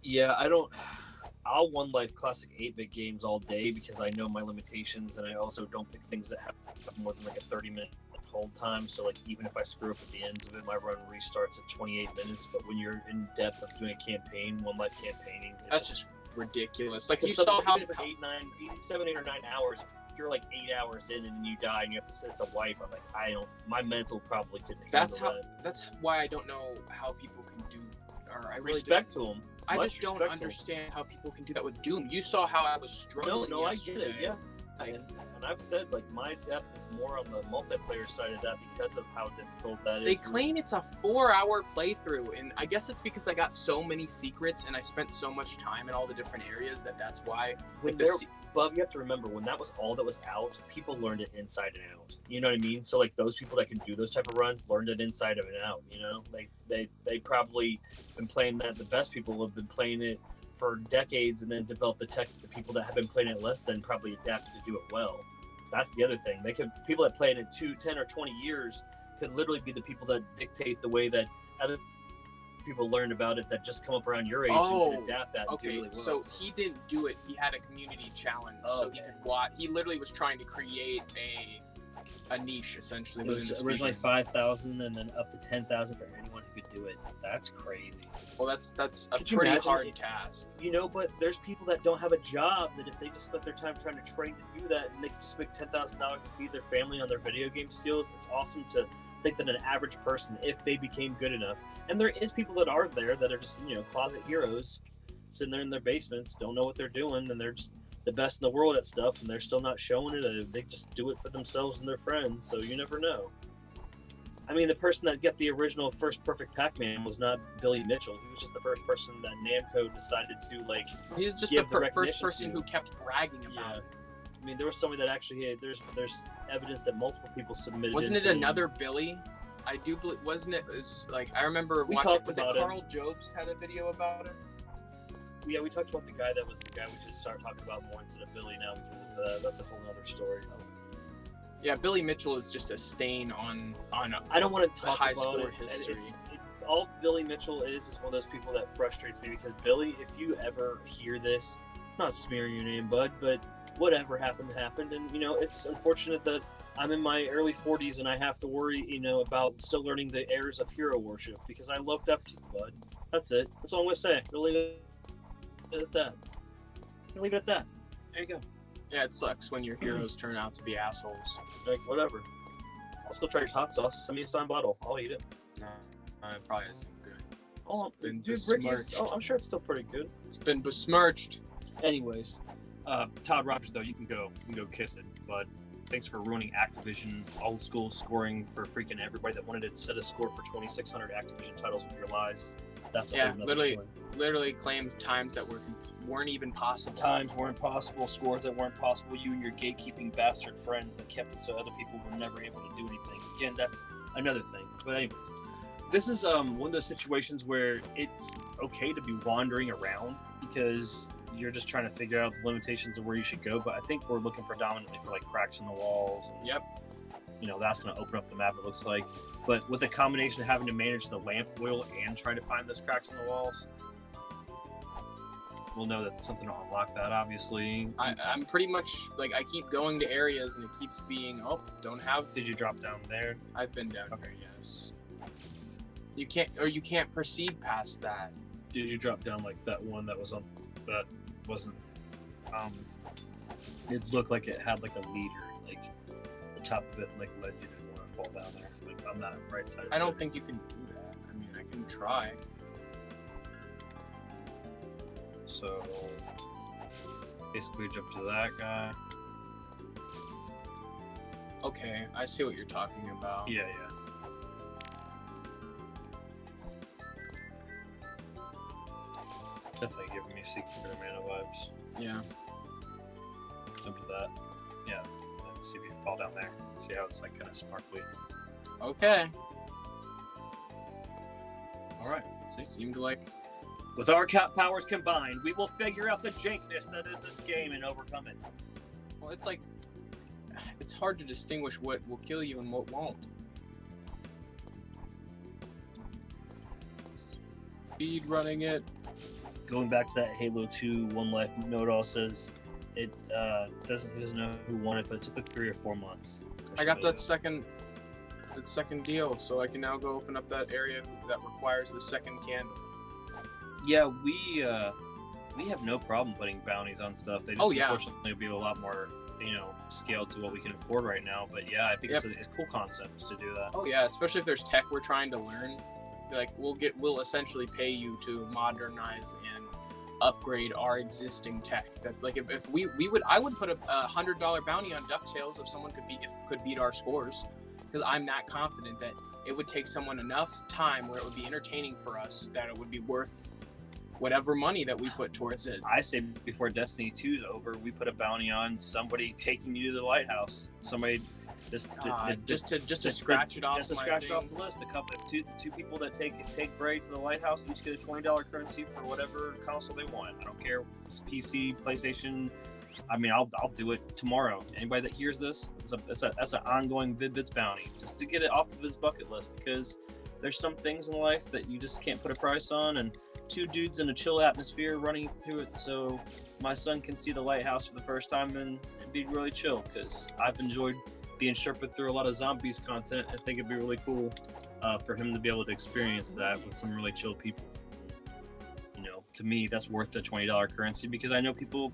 Yeah, I'll one life classic 8-bit games all day because I know my limitations, and I also don't pick things that have more than like a 30-minute hold time. So like even if I screw up at the ends of it, my run restarts at 28 minutes. But when you're in depth of doing a campaign, one life campaigning, That's just ridiculous. Like, you Some saw how 7, 8, or 9 hours you're like 8 hours in and then you die and you have to it's a wipe, I'm like, my mental probably couldn't That's handle that. That's why I don't know how people can do. Or I really Respect to them. I just don't understand how people can do that with Doom. You saw how I was struggling. No, yesterday. I get it. Yeah. And I've said, like, my depth is more on the multiplayer side of that because of how difficult that is. They claim it's a 4-hour playthrough, and I guess it's because I got so many secrets and I spent so much time in all the different areas that's why. Bub, you have to remember, when that was all that was out, people learned it inside and out. You know what I mean? So, like, those people that can do those type of runs learned it inside and out, you know? Like, they probably been playing that. The best people have been playing it for decades and then developed the tech. The people that have been playing it less than probably adapted to do it well. That's the other thing. People that play it in 10 or 20 years could literally be the people that dictate the way that other people learn about it that just come up around your age and can adapt that. Okay, really well. so he didn't do it. He had a community challenge, so he could watch. He literally was trying to create a niche, essentially. It was originally 5,000 and then up to 10,000 for anyone who could do it. That's crazy. Well, that's a pretty hard task. You know, but there's people that don't have a job that if they just spent their time trying to train to do that and they could just make $10,000 to feed their family on their video game skills, it's awesome to think that an average person, if they became good enough, and there is people that are there that are just, you know, closet heroes sitting there in their basements, don't know what they're doing, and they're just the best in the world at stuff, and they're still not showing it. They just do it for themselves and their friends, so you never know. I mean, the person that got the original first Perfect Pac-Man was not Billy Mitchell. He was just the first person that Namco decided to, like, he was just the first person who kept bragging about it. I mean, there was somebody that actually had, there's evidence that multiple people submitted. Wasn't it another Billy? I do believe, wasn't it? It was like, I remember watching, was it Carl Jobs had a video about it? Yeah, we talked about the guy that was the guy we should start talking about more instead of Billy now because of that. That's a whole other story. Yeah, Billy Mitchell is just a stain on I don't want to talk high about score it. history. All Billy Mitchell is one of those people that frustrates me because Billy, if you ever hear this, I'm not smearing your name, bud, but whatever happened, and you know, it's unfortunate that I'm in my early 40s and I have to worry, you know, about still learning the errors of hero worship because I looked up to you, bud. That's it. That's all I'm gonna say. We'll leave it at that. We'll leave it at that. There you go. Yeah, it sucks when your heroes turn out to be assholes. Like, whatever. I'll still try your hot sauce. Send me a signed bottle. I'll eat it. No, it probably isn't good. Oh, been dude, besmirched. I'm sure it's still pretty good. It's been besmirched. Anyways, Todd Rogers, though, you can go kiss it. But thanks for ruining Activision old school scoring for freaking everybody that wanted to set a score for 2,600 Activision titles with your lies. That's a whole nother story. Literally claimed times that weren't even possible. Times weren't possible, scores that weren't possible. You and your gatekeeping bastard friends that kept it so other people were never able to do anything. Again, that's another thing. But anyways, this is one of those situations where it's okay to be wandering around because you're just trying to figure out the limitations of where you should go. But I think we're looking predominantly for like cracks in the walls. And, yep. You know, that's going to open up the map, it looks like. But with the combination of having to manage the lamp oil and trying to find those cracks in the walls, we'll know that something will unlock that, obviously. I'm pretty much, like, I keep going to areas and it keeps being, don't have... Did you drop down there? I've been down there, yes. You can't proceed past that. Did you drop down, like, that one that was on... That wasn't... It looked like it had, like, a leader. Like, the top of it, like, led you to want to fall down there. Like, on that right side of I don't think you can do that. I mean, I can try. So, basically jump to that guy. Okay, I see what you're talking about. Yeah. Definitely giving me Secret of Mana vibes. Yeah. Jump to that. Yeah. And see if you fall down there. See how it's like kind of sparkly. Okay. Alright. See? Seemed like... With our powers combined, we will figure out the jankness that is this game and overcome it. Well, it's like... It's hard to distinguish what will kill you and what won't. Speed running it. Going back to that Halo 2 One Life note, all says it doesn't know who won it, but it took 3 or 4 months. I got that second deal, so I can now go open up that area that requires the second candle. Yeah, we have no problem putting bounties on stuff. They just unfortunately will be a lot more scaled to what we can afford right now. But yeah, I think it's a cool concept to do that. Oh yeah, especially if there's tech we're trying to learn. Like we'll essentially pay you to modernize and upgrade our existing tech. That like if I would put a $100 bounty on DuckTales if someone could beat our scores, because I'm that confident that it would take someone enough time where it would be entertaining for us that it would be worth whatever money that we put towards it. I say before Destiny 2's over, we put a bounty on somebody taking you to the lighthouse. Somebody just to scratch it off. Just to scratch it off the list. Two people that take Bray to the lighthouse each get a $20 currency for whatever console they want. I don't care if it's PC, PlayStation. I mean, I'll do it tomorrow. Anybody that hears this, that's an ongoing Vid-Bits bounty, just to get it off of his bucket list, because there's some things in life that you just can't put a price on, and two dudes in a chill atmosphere running through it so my son can see the lighthouse for the first time and be really chill, because I've enjoyed being shepherded through a lot of zombies content. I think it'd be really cool for him to be able to experience that with some really chill people. To me, that's worth the $20 currency, because I know people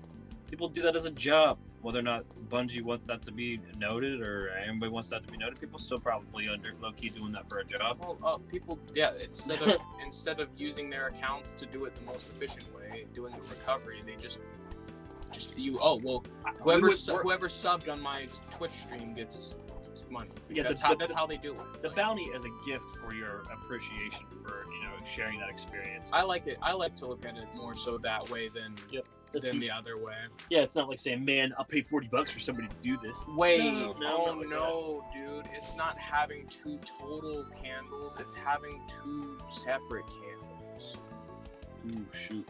do that as a job. Whether or not Bungie wants that to be noted or anybody wants that to be noted, people still probably low-key doing that for a job. Well, people, instead of using their accounts to do it the most efficient way, doing the recovery, they just whoever subbed on my Twitch stream gets money. Yeah, that's how they do it. The bounty is a gift for your appreciation for sharing that experience. I like it. I like to look at it more so that way than the other way. Yeah, it's not like saying, man, I'll pay $40 for somebody to do this. Wait, no, dude. It's not having two total candles. It's having two separate candles. Ooh, shoot.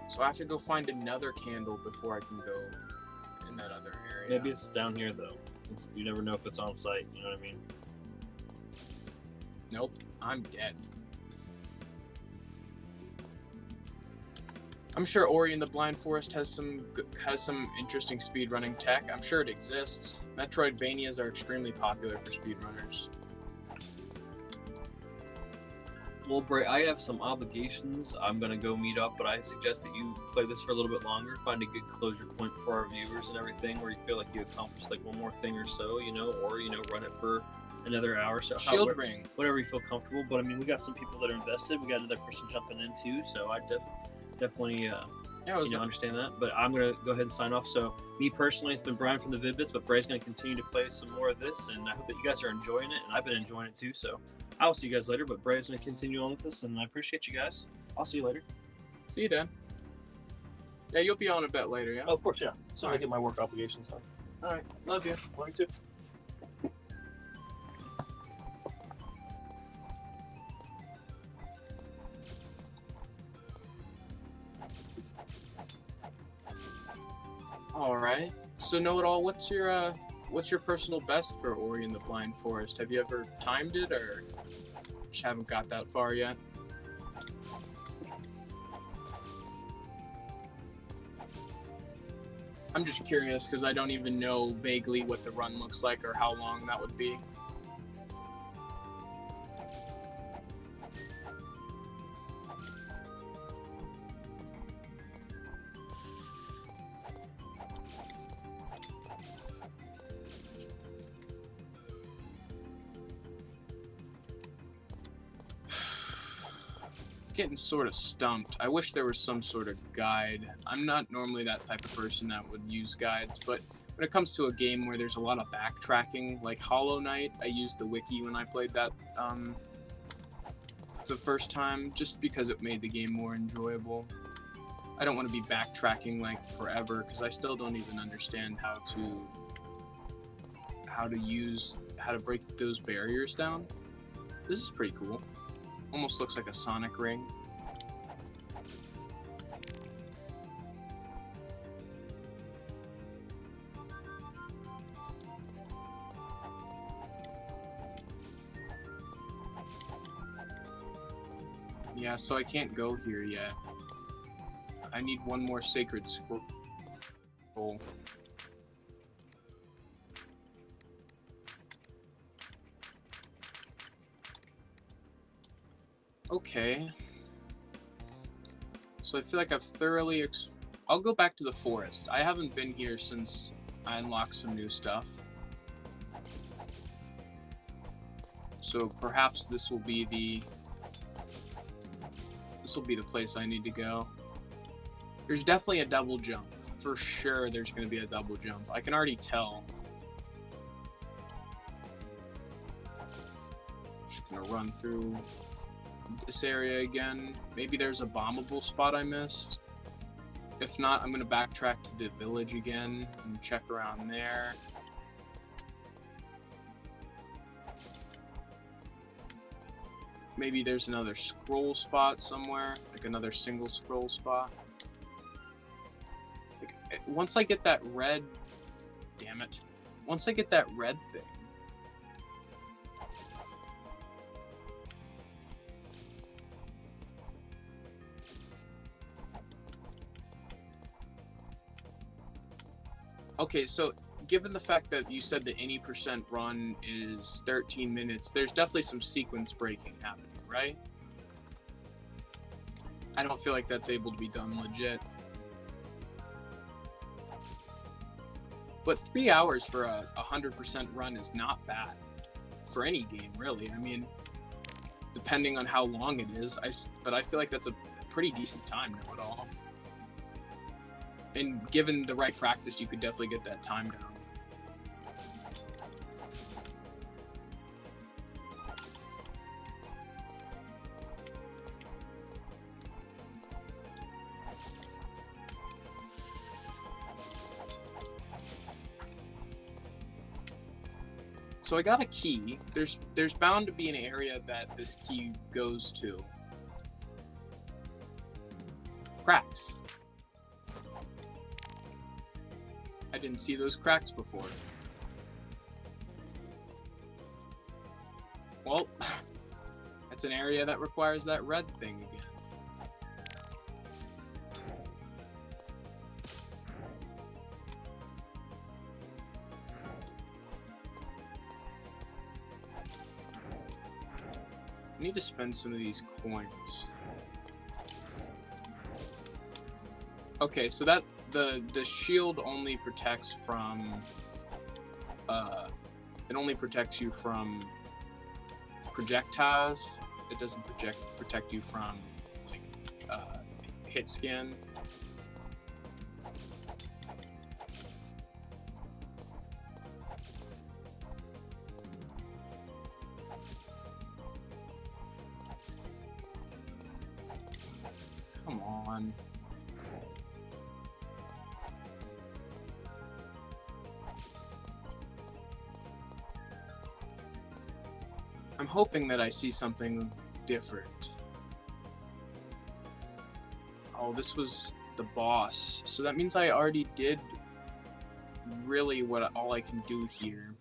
So I have to go find another candle before I can go in that other area. Maybe it's down here, though. You never know if it's on site, you know what I mean? Nope, I'm dead. I'm sure Ori and the Blind Forest has some interesting speedrunning tech. I'm sure it exists. Metroidvanias are extremely popular for speedrunners. Well, Bray, I have some obligations. I'm going to go meet up, but I suggest that you play this for a little bit longer, find a good closure point for our viewers and everything, where you feel like you accomplished like one more thing or so, or run it for another hour. So Shield ring. Whatever you feel comfortable. But I mean, we got some people that are invested. We got another person jumping in too, so I definitely understand that. But I'm going to go ahead and sign off. So me personally, it's been Brian from the Vid-Bits, but Bray's going to continue to play some more of this, and I hope that you guys are enjoying it, and I've been enjoying it too. So I'll see you guys later, but Bray's going to continue on with this, and I appreciate you guys. I'll see you later. See you, Dan. Yeah, you'll be on a bit later, yeah? Oh, of course, yeah. So I get my work obligations done. All right. Love you. Love you too. All right. So know-it-all, what's your personal best for Ori and the Blind Forest? Have you ever timed it, or just haven't got that far yet? I'm just curious because I don't even know vaguely what the run looks like or how long that would be. Getting sort of stumped. I wish there was some sort of guide. I'm not normally that type of person that would use guides, but when it comes to a game where there's a lot of backtracking, like Hollow Knight, I used the wiki when I played that the first time, just because it made the game more enjoyable. I don't want to be backtracking like forever, because I still don't even understand how to break those barriers down. This is pretty cool. Almost looks like a Sonic ring. Yeah, so I can't go here yet. I need one more sacred scroll. Okay. So I feel like I've thoroughly... I'll go back to the forest. I haven't been here since I unlocked some new stuff. So perhaps this will be the... This will be the place I need to go. There's definitely a double jump. For sure there's going to be a double jump. I can already tell. Just going to run through this area again. Maybe there's a bombable spot I missed. If not, I'm going to backtrack to the village again and check around there. Maybe there's another scroll spot somewhere, like another single scroll spot. Like, once I get that red... Damn it. Once I get that red thing... Okay, so given the fact that you said the any percent run is 13 minutes, there's definitely some sequence breaking happening, right? I don't feel like that's able to be done legit. But 3 hours for a 100% run is not bad for any game, really. I mean, depending on how long it is, but I feel like that's a pretty decent time now at all. And given the right practice, you could definitely get that time down. So I got a key. There's bound to be an area that this key goes to. Cracks. I didn't see those cracks before. Well, that's an area that requires that red thing again. I need to spend some of these coins. Okay, so that the shield only protects from it only protects you from projectiles. It doesn't protect you from like hit skin. Come on. I'm hoping that I see something different. Oh, this was the boss. So that means I already did really all I can do here.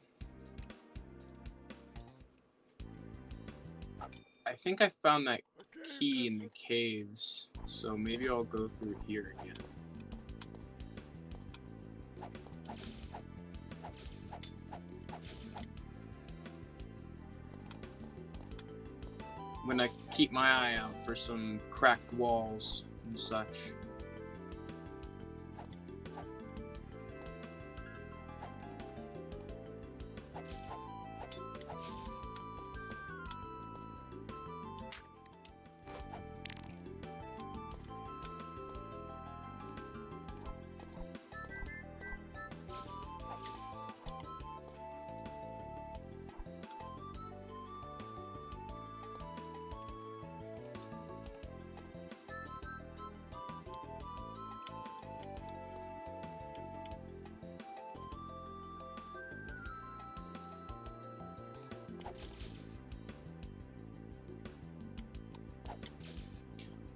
I think I found that key in the caves, so maybe I'll go through here again. I'm gonna keep my eye out for some cracked walls and such.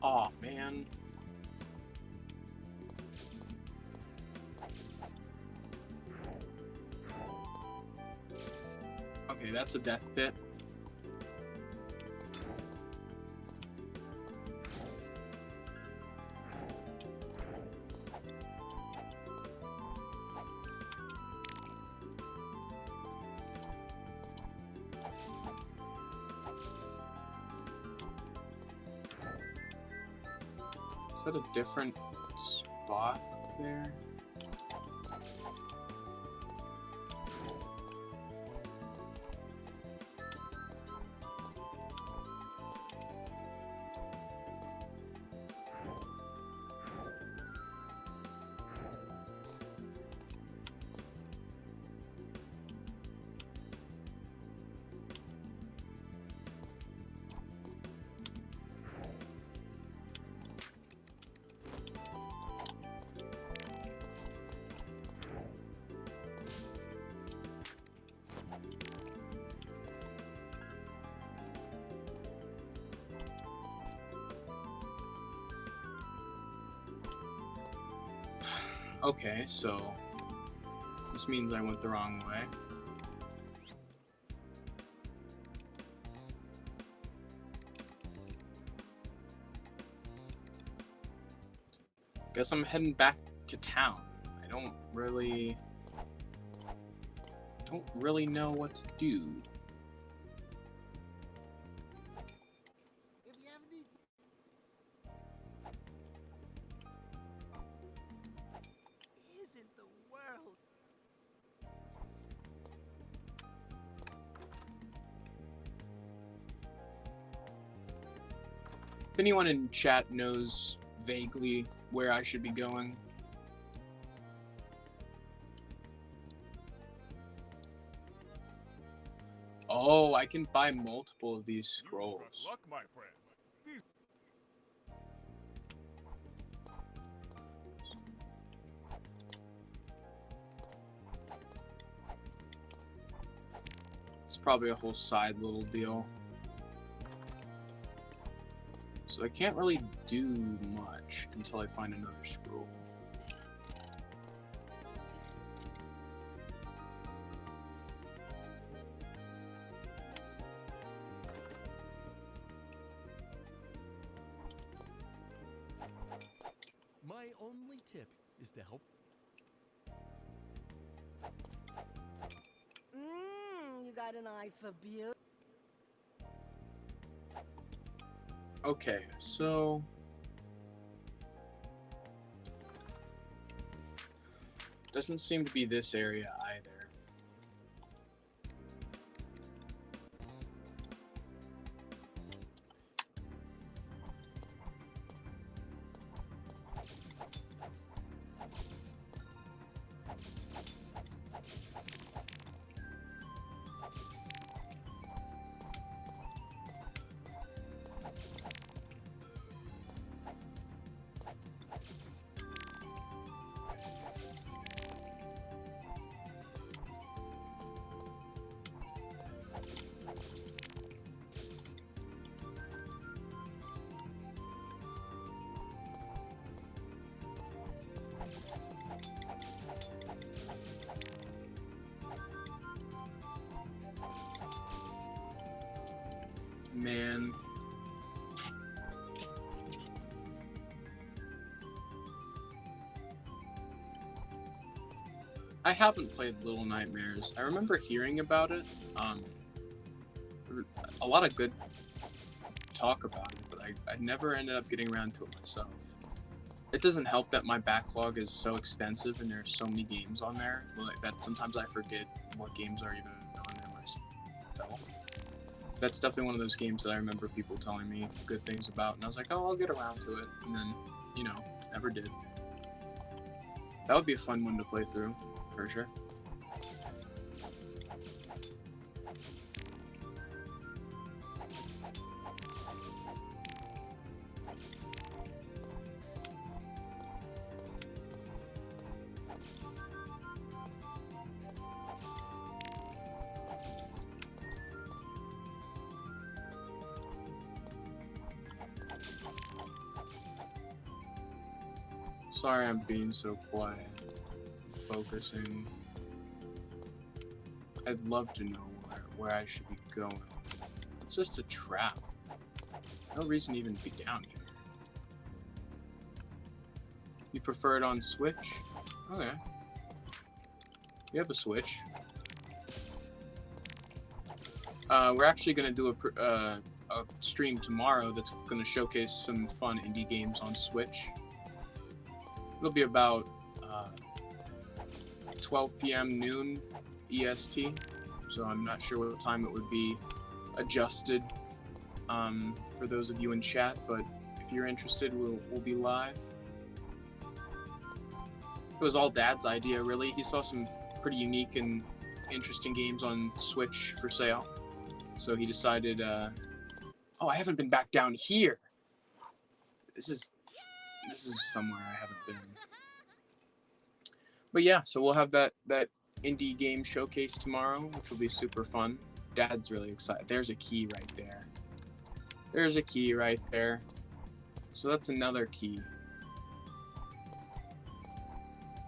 Aw, man. Okay, that's a death pit. Is that a different spot there? Okay, so this means I went the wrong way. Guess I'm heading back to town. I don't really know what to do. If you ever need Isn't the world? If anyone in chat knows vaguely where I should be going. Oh, I can buy multiple of these scrolls. Luck, my friend. It's probably a whole side little deal. So I can't really do much until I find another scroll. My only tip is to help. You got an eye for beauty. Okay, so doesn't seem to be this area either. Man. I haven't played Little Nightmares. I remember hearing about it. A lot of good talk about it, but I never ended up getting around to it myself. It doesn't help that my backlog is so extensive and there's so many games on there that sometimes I forget what games are even on there myself. That's definitely one of those games that I remember people telling me good things about, and I was like, oh, I'll get around to it, and then, you know, never did. That would be a fun one to play through, for sure. Sorry I'm being so quiet. Focusing. I'd love to know where I should be going. It's just a trap. No reason even to be down here. You prefer it on Switch? Okay. You have a Switch. We're actually gonna do a stream tomorrow that's going to showcase some fun indie games on Switch. It'll be about 12 p.m. noon EST, so I'm not sure what time it would be adjusted for those of you in chat, but if you're interested, we'll be live. It was all Dad's idea, really. He saw some pretty unique and interesting games on Switch for sale, so he decided, oh, I haven't been back down here. This is somewhere I haven't been. But yeah, so we'll have that indie game showcase tomorrow, which will be super fun. Dad's really excited. There's a key right there. There's a key right there. So that's another key.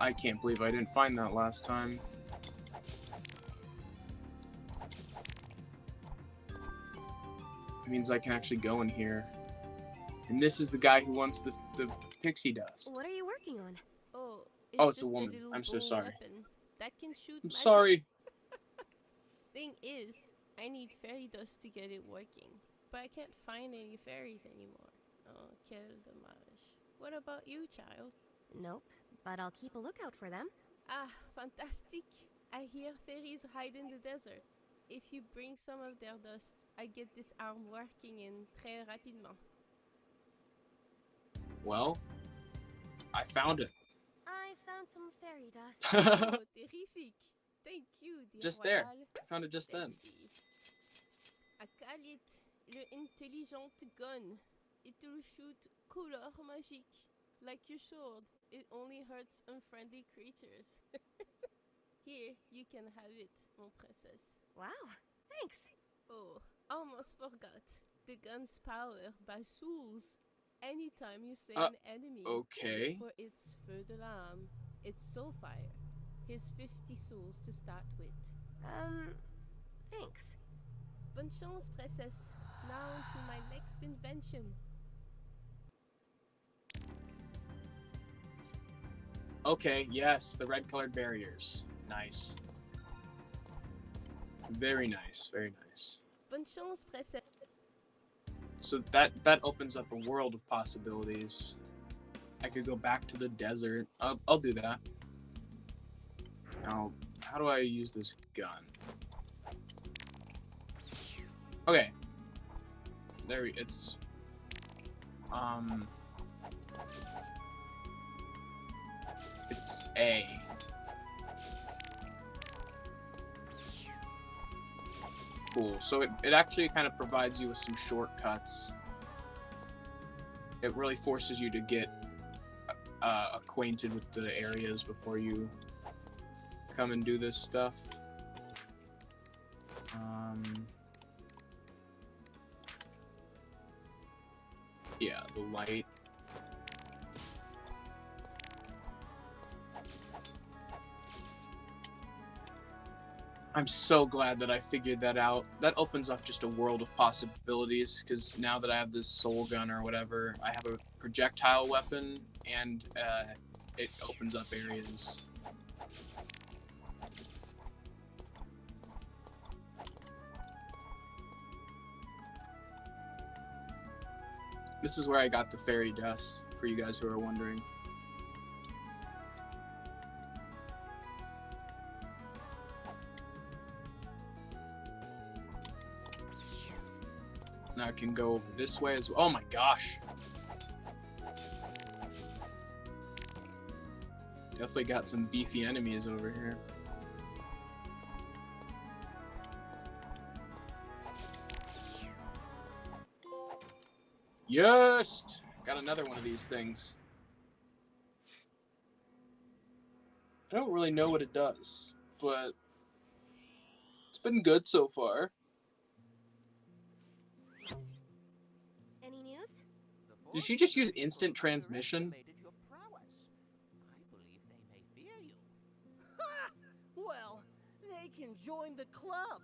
I can't believe I didn't find that last time. It means I can actually go in here. And this is the guy who wants the pixie dust. What are you working on? Oh, it's a woman. I'm so sorry. That can shoot I'm magic. sorry. Thing is, I need fairy dust to get it working, but I can't find any fairies anymore. Oh, quel dommage. What about you, child? Nope, but I'll keep a lookout for them. Ah, fantastic. I hear fairies hide in the desert. If you bring some of their dust, I get this arm working in très rapidement. Well, I found it. I found some fairy dust. Oh, terrific. Thank you, dear Just there. Royal. I found it just then. I call it le intelligent gun. It will shoot couleur magique. Like your sword, it only hurts unfriendly creatures. Here, you can have it, mon princess. Wow, thanks. Oh, almost forgot. The gun's powered by souls. Anytime you slay an enemy, okay. for its feu de lame, it's soulfire. Here's 50 souls to start with. Thanks. Bonne chance, princess. Now to my next invention. Okay, yes, the red-colored barriers. Nice. Very nice, very nice. Bonne chance, princess. So that opens up a world of possibilities. I could go back to the desert. I'll do that. Now, how do I use this gun? Okay. It's A. Cool. So it actually kind of provides you with some shortcuts. It really forces you to get acquainted with the areas before you come and do this stuff. Yeah, the light. I'm so glad that I figured that out. That opens up just a world of possibilities, because now that I have this soul gun or whatever, I have a projectile weapon, and it opens up areas. This is where I got the fairy dust, for you guys who are wondering. Now I can go this way as well. Oh my gosh. Definitely got some beefy enemies over here. Yes! Got another one of these things. I don't really know what it does, but it's been good so far. Any news? Did she just use instant transmission? I believe they may fear you. Ha! Well, they can join the club.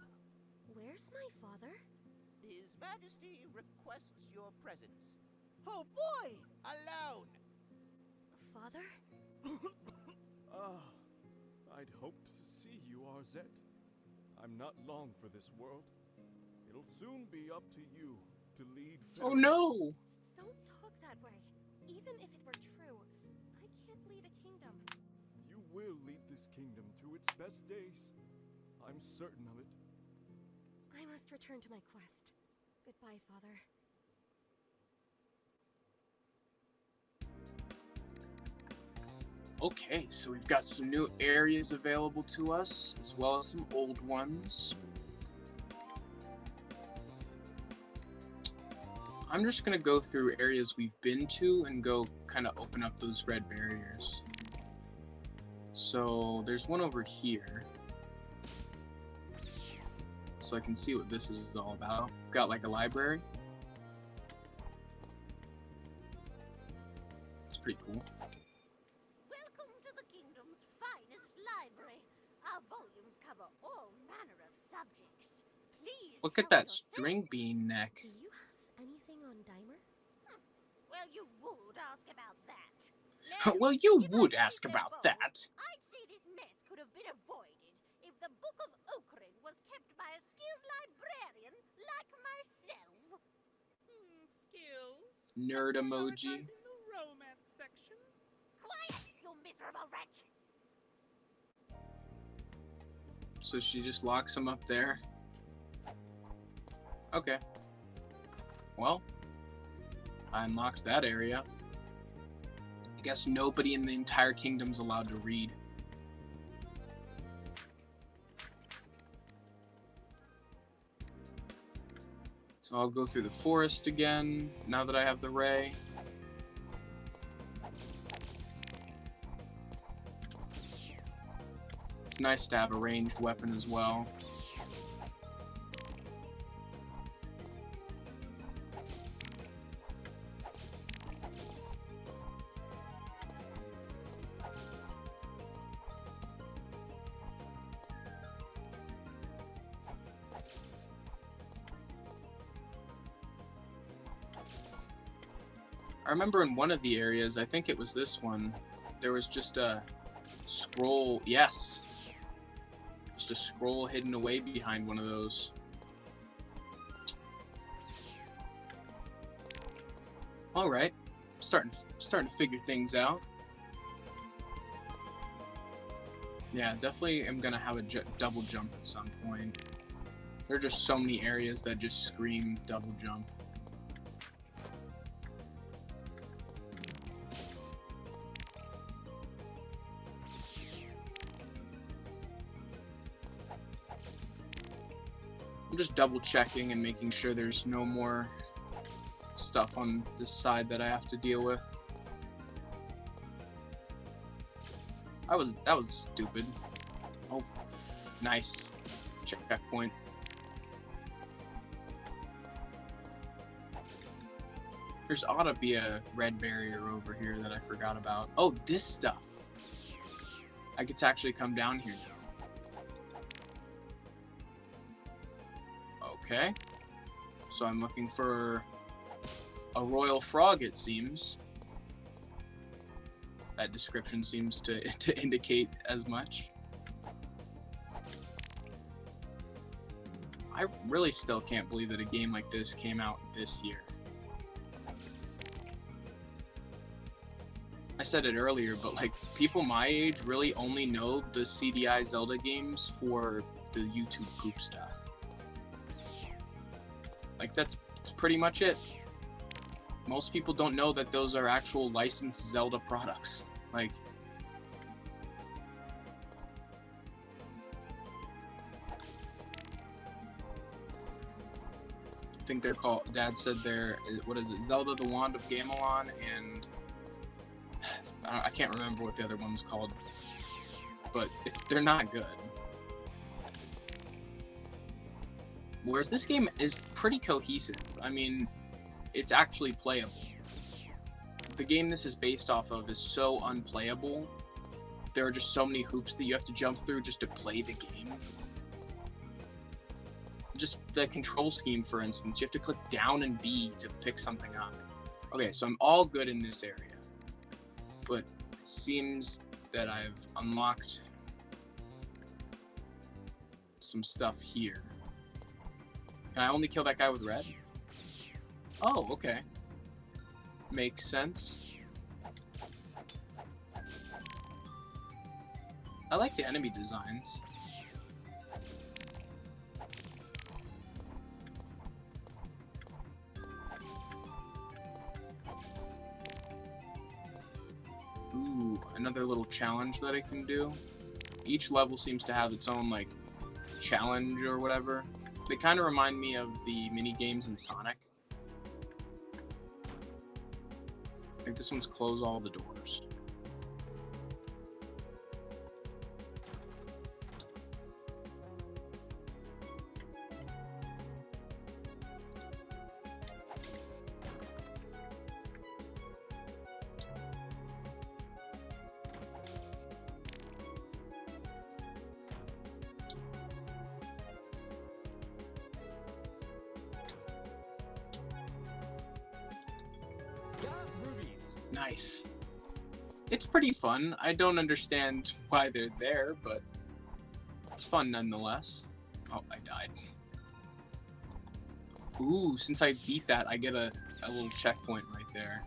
Where's my father? His Majesty requests your presence. Oh boy! Alone! Father? I'd hoped to see you, Arzette. I'm not long for this world. It'll soon be up to you to lead Oh Faramore. no! Don't talk that way. Even if it were true, I can't lead a kingdom. You will lead this kingdom to its best days. I'm certain of it. I must return to my quest. Goodbye, Father. Okay, so we've got some new areas available to us, as well as some old ones. I'm just gonna go through areas we've been to and go kind of open up those red barriers. So there's one over here. So I can see what this is all about. We've got like a library. It's pretty cool. Welcome to the kingdom's finest library. Our volumes cover all manner of subjects. Please Look at help that yourself. string bean neck. Do you have anything on Dimer? Well, you would ask about that. Well, you if I would may ask say about bold, that. I'd say this mess could have been avoided if the Book of Okrin was kept by a skilled librarian like myself. Skills? Nerd emoji. Prioritizing the romance section? Quiet, you miserable wretch! So she just locks him up there. Okay. Well, I unlocked that area. I guess nobody in the entire kingdom's allowed to read. So I'll go through the forest again, now that I have the ray. It's nice to have a ranged weapon as well. I remember in one of the areas, I think it was this one, there was just a scroll. Yes. Just a scroll hidden away behind one of those. All right. Starting to figure things out. Yeah, definitely am going to have a double jump at some point. There are just so many areas that just scream double jump. I'm just double checking and making sure there's no more stuff on this side that I have to deal with. That was stupid. Oh, nice. Checkpoint. There's ought to be a red barrier over here that I forgot about. Oh, this stuff. I get to actually come down here. Okay. So I'm looking for a royal frog, it seems. That description seems to indicate as much. I really still can't believe that a game like this came out this year. I said it earlier, but like people my age really only know the CDI Zelda games for the YouTube poop stuff. Like that's pretty much it. Most people don't know that those are actual licensed Zelda products. Like, I think they're called, Dad said they're, what is it, Zelda the Wand of Gamelon, and I can't remember what the other one's called, but they're not good. Whereas this game is pretty cohesive. I mean, it's actually playable. The game this is based off of is so unplayable. There are just so many hoops that you have to jump through just to play the game. Just the control scheme, for instance, you have to click down and B to pick something up. Okay, so I'm all good in this area. But it seems that I've unlocked some stuff here. Can I only kill that guy with red? Oh, okay. Makes sense. I like the enemy designs. Ooh, another little challenge that I can do. Each level seems to have its own, like, challenge or whatever. They kind of remind me of the mini games in Sonic. Like this one's close all the doors. Nice. It's pretty fun. I don't understand why they're there, but it's fun nonetheless. Oh, I died. Ooh, since I beat that, I get a little checkpoint right there.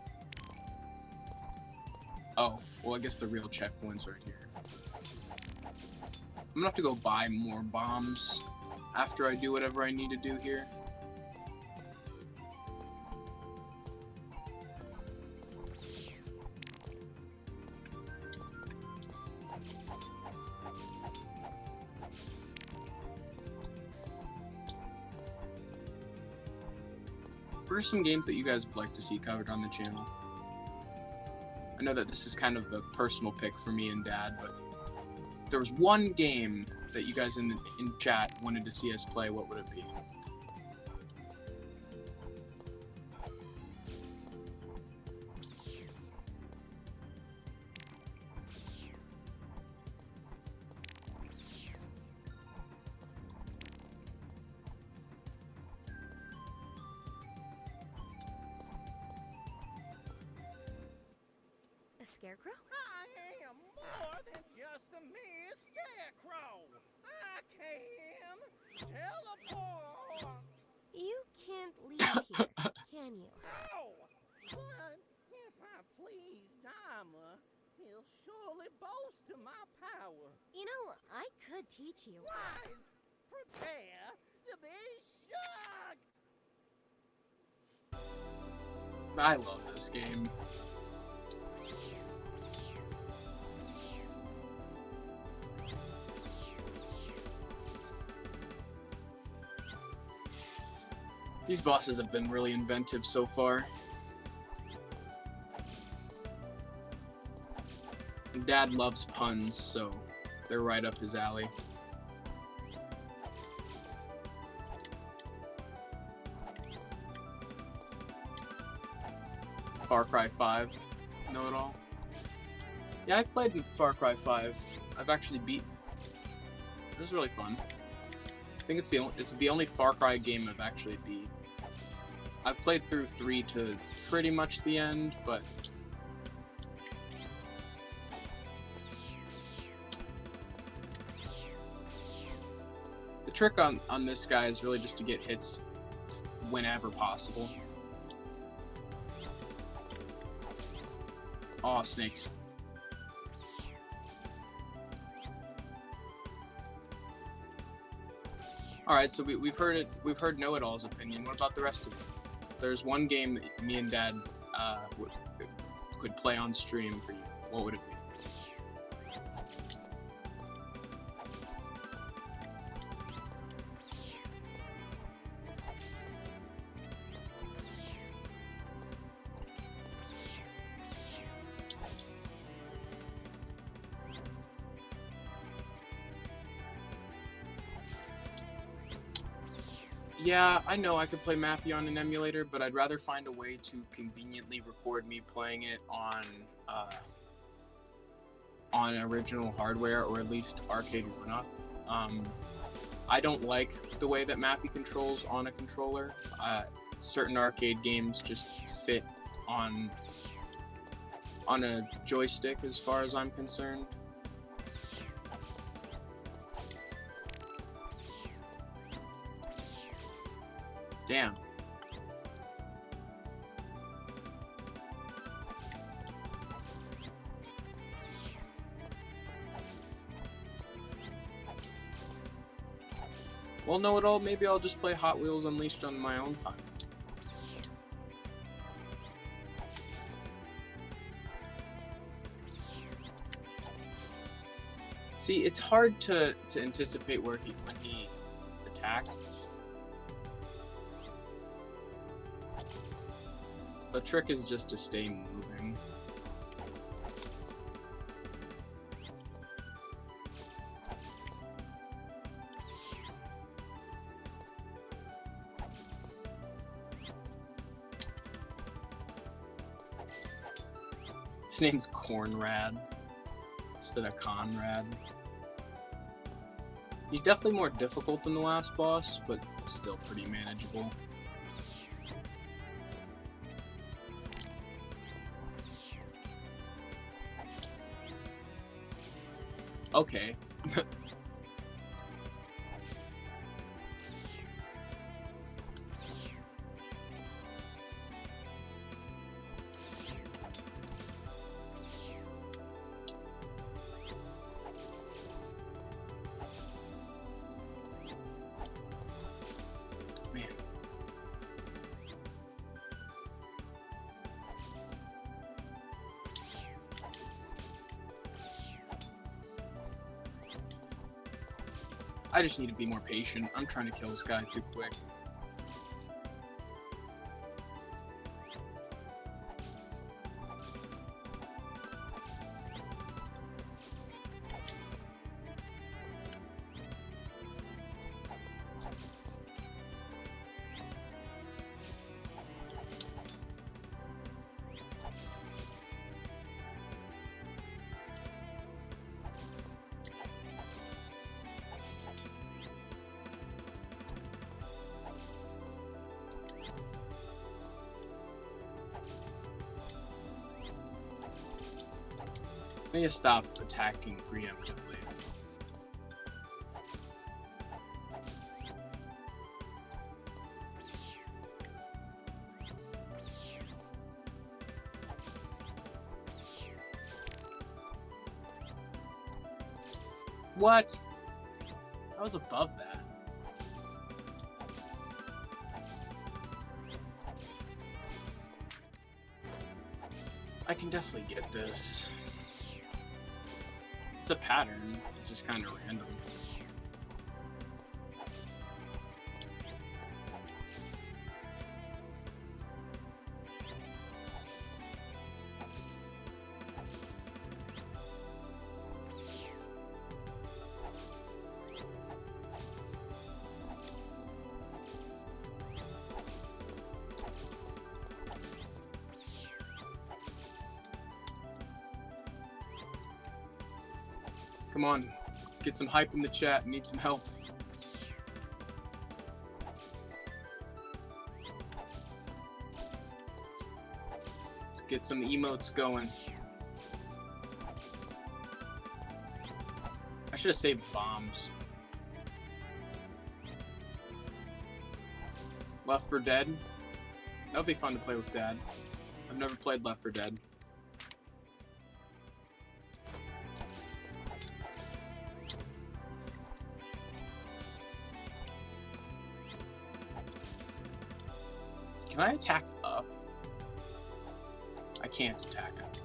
Oh, well, I guess the real checkpoint's right here. I'm gonna have to go buy more bombs after I do whatever I need to do here. What are some games that you guys would like to see covered on the channel? I know that this is kind of a personal pick for me and Dad, but if there was one game that you guys in chat wanted to see us play, what would it be? Scarecrow? I am more than just a mere scarecrow. I can teleport. You can't leave here, can you? No, but if I please Dama, he'll surely boast of my power. You know, I could teach you. Wise, prepare to be shocked. I love this game. These bosses have been really inventive so far. Dad loves puns, so they're right up his alley. Far Cry 5, know it all? Yeah, I've played Far Cry 5. I've actually beat. It was really fun. I think it's the only Far Cry game I've actually beat. I've played through 3 to pretty much the end, but the trick on this guy is really just to get hits whenever possible. Aw, snakes. Alright, so we've heard Know-It-All's opinion. What about the rest of it? There's one game that me and Dad could play on stream for you. What would it be? Yeah, I know I could play Mappy on an emulator, but I'd rather find a way to conveniently record me playing it on original hardware, or at least arcade run-up. I don't like the way that Mappy controls on a controller. Certain arcade games just fit on a joystick as far as I'm concerned. Damn. Well, know it all. Maybe I'll just play Hot Wheels Unleashed on my own time. See, it's hard to anticipate when he attacks. The trick is just to stay moving. His name's Cornrad instead of Conrad. He's definitely more difficult than the last boss, but still pretty manageable. Okay. Man. I just need to be more patient. I'm trying to kill this guy too quick. I need to stop attacking preemptively. What? I was above that. I can definitely get this. It's a pattern. It's just kind of random. Come on, get some hype in the chat. Need some help. Let's get some emotes going. I should have saved bombs. Left 4 Dead. That would be fun to play with Dad. I've never played Left 4 Dead. Can I attack up? I can't attack up.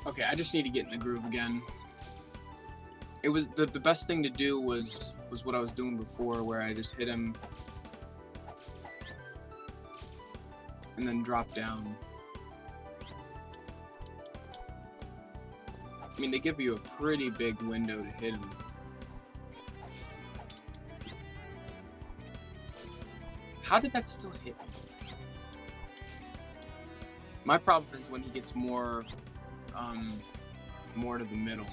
Okay, I just need to get in the groove again. It was the best thing to do was what I was doing before, where I just hit him and then drop down. I mean, they give you a pretty big window to hit him. How did that still hit me? My problem is when he gets more to the middle.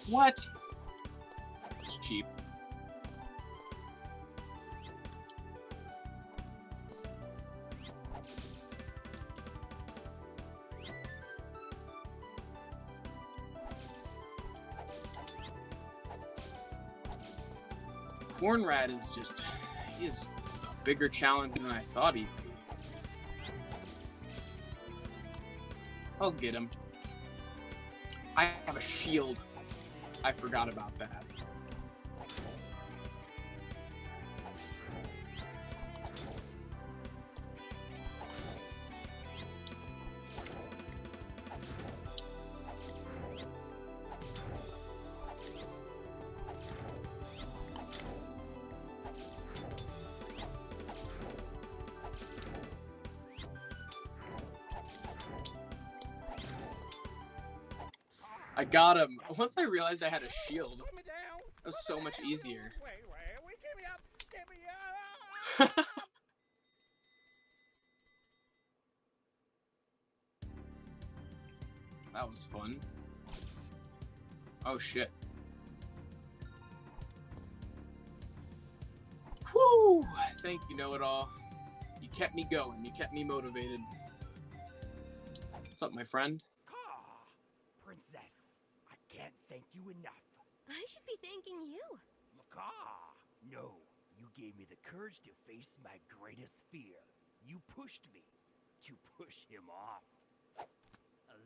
What? It's cheap. Cornrat is just, he is a bigger challenge than I thought he'd be. I'll get him. I have a shield. I forgot about that. I got him. Once I realized I had a shield, it was so much easier. That was fun. Oh shit. Whew! Thank you, Know-It-All. You kept me going. You kept me motivated. What's up, my friend? Princess, I can't thank you enough. I should be thanking you. Macaw! No, you gave me the courage to face my greatest fear. You pushed me to push him off.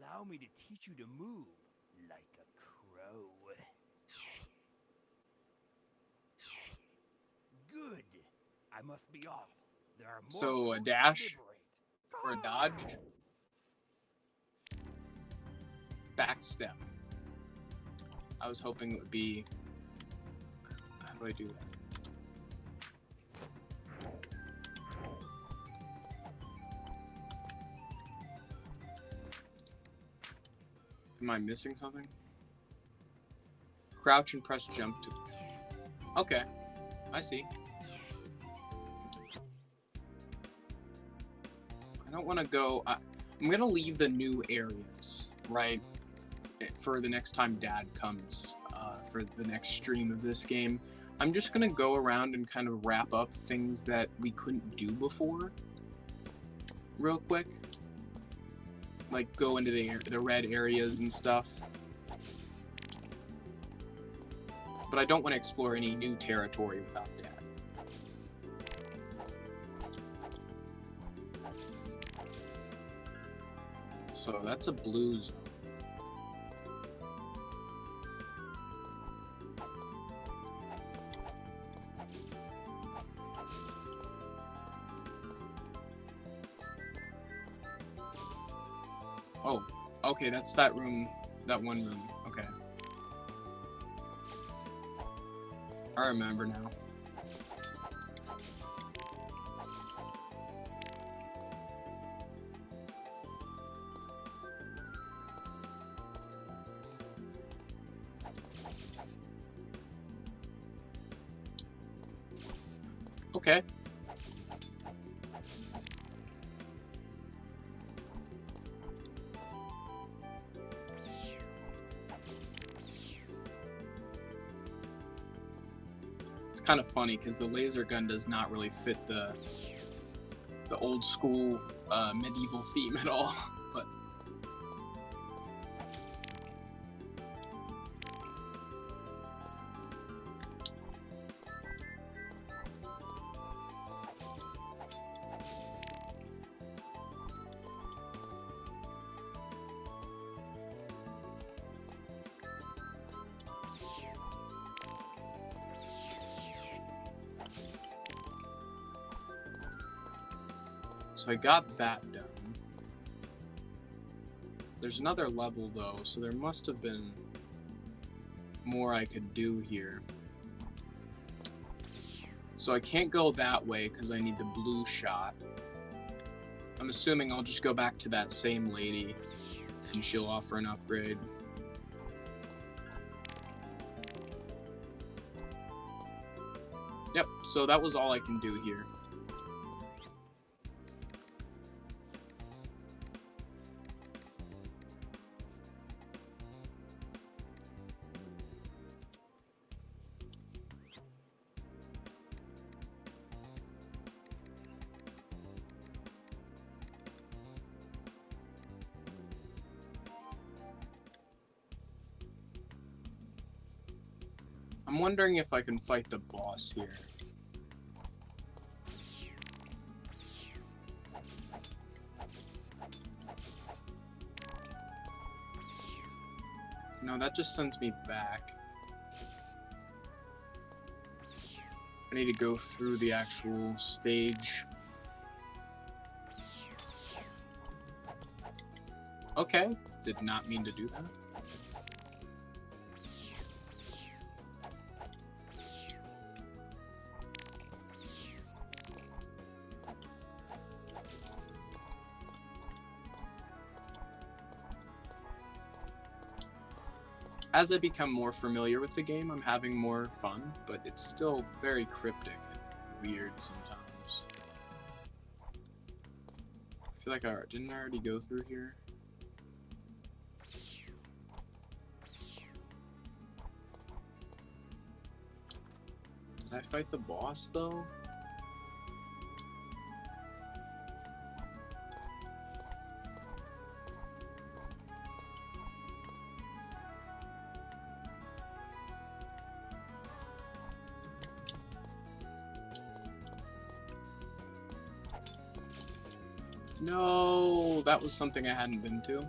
Allow me to teach you to move like a crow. Good. I must be off. There are more So a crows to dash liberate. or a dodge? Backstep. I was hoping it would be. How do I do that? Am I missing something? Crouch and press jump to. Okay, I see. I don't want to go. I'm gonna leave the new areas, right? For the next time Dad comes for the next stream of this game. I'm just gonna go around and kind of wrap up things that we couldn't do before real quick, like go into the red areas and stuff, but I don't want to explore any new territory without Dad. So that's a blue zone. Oh, okay, that's that room, that one room. Okay. I remember now. Okay. It's kind of funny because the laser gun does not really fit the old school medieval theme at all, but so I got that done. There's another level though, so there must have been more I could do here. So I can't go that way because I need the blue shot. I'm assuming I'll just go back to that same lady and she'll offer an upgrade. Yep, so that was all I can do here. I'm wondering if I can fight the boss here. No, that just sends me back. I need to go through the actual stage. Okay, did not mean to do that. As I become more familiar with the game, I'm having more fun, but it's still very cryptic and weird sometimes. I feel like didn't I already go through here? Did I fight the boss though? No, that was something I hadn't been to.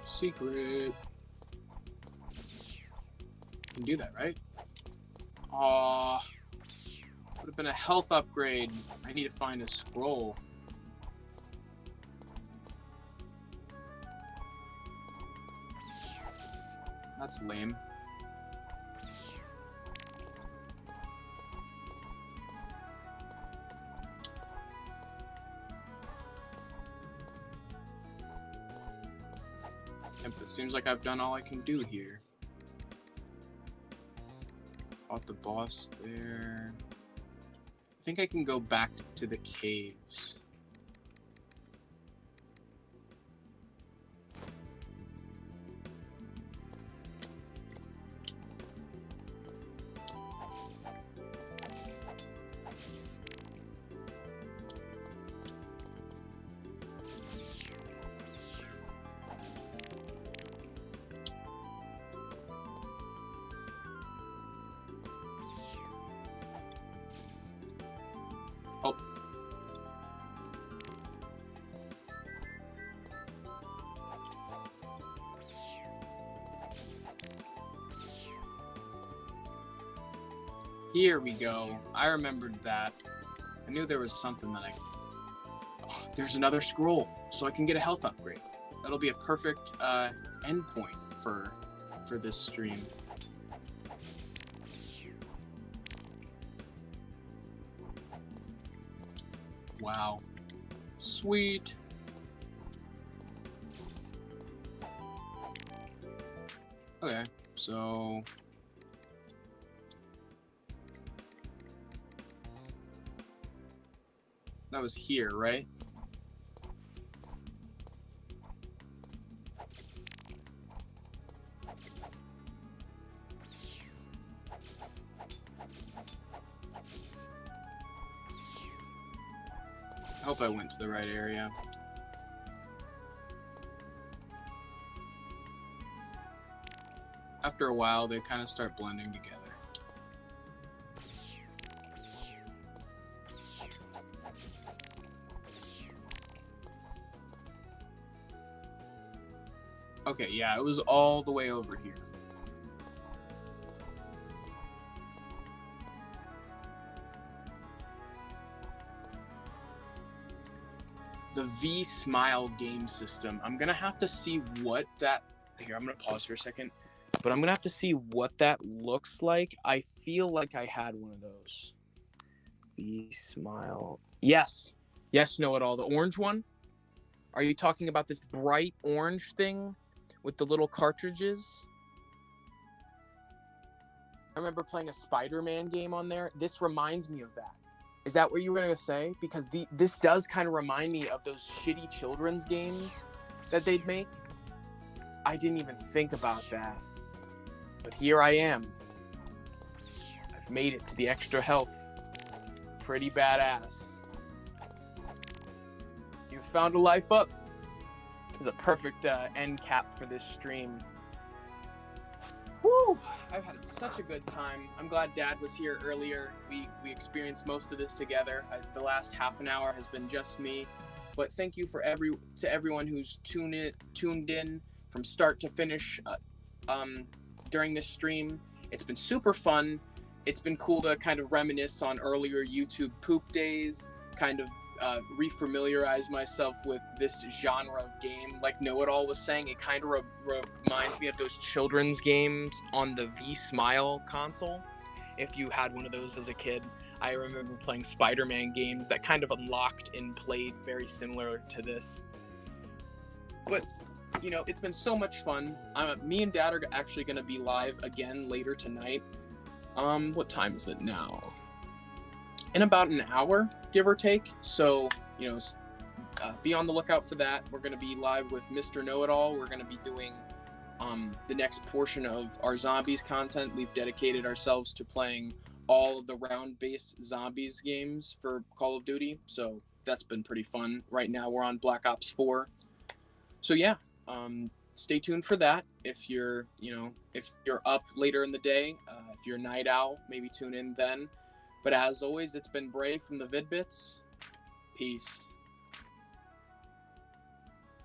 Secret. Can do that, right? Aww. Would have been a health upgrade. I need to find a scroll. That's lame. Yep, it seems like I've done all I can do here. Fought the boss there. I think I can go back to the caves. Oh. Here we go. I remembered that. I knew there was something that Oh, there's another scroll, so I can get a health upgrade. That'll be a perfect endpoint for this stream. Wow. Sweet. Okay, so that was here, right? I hope I went to the right area. After a while, they kind of start blending together. Okay, yeah, it was all the way over here. The V-Smile game system. I'm gonna have to see what that... Here, I'm gonna pause for a second. But I'm gonna have to see what that looks like. I feel like I had one of those. V-Smile. Yes. Yes, know-it-all. The orange one? Are you talking about this bright orange thing with the little cartridges? I remember playing a Spider-Man game on there. This reminds me of that. Is that what you were going to say? Because this does kind of remind me of those shitty children's games that they'd make. I didn't even think about that. But here I am. I've made it to the extra health. Pretty badass. You found a life up. It's a perfect end cap for this stream. Woo! I've had such a good time. I'm glad Dad was here earlier. We experienced most of this together. The last half an hour has been just me. But thank you to everyone who's tuned in from start to finish during this stream. It's been super fun. It's been cool to kind of reminisce on earlier YouTube poop days, kind of refamiliarize myself with this genre of game. Like Know-It-All was saying, it kind of reminds me of those children's games on the V-Smile console. If you had one of those as a kid, I remember playing Spider-Man games that kind of unlocked and played very similar to this. But, you know, it's been so much fun. Me and Dad are actually going to be live again later tonight. What time is it now? In about an hour, give or take. So, you know, be on the lookout for that. We're going to be live with Mr. Know-It-All. We're going to be doing the next portion of our zombies content. We've dedicated ourselves to playing all of the round-based zombies games for Call of Duty. So that's been pretty fun. Right now we're on Black Ops 4. So yeah, stay tuned for that. If you're up later in the day, if you're a night owl, maybe tune in then. But as always, it's been Bray from the Vid-Bits. Peace.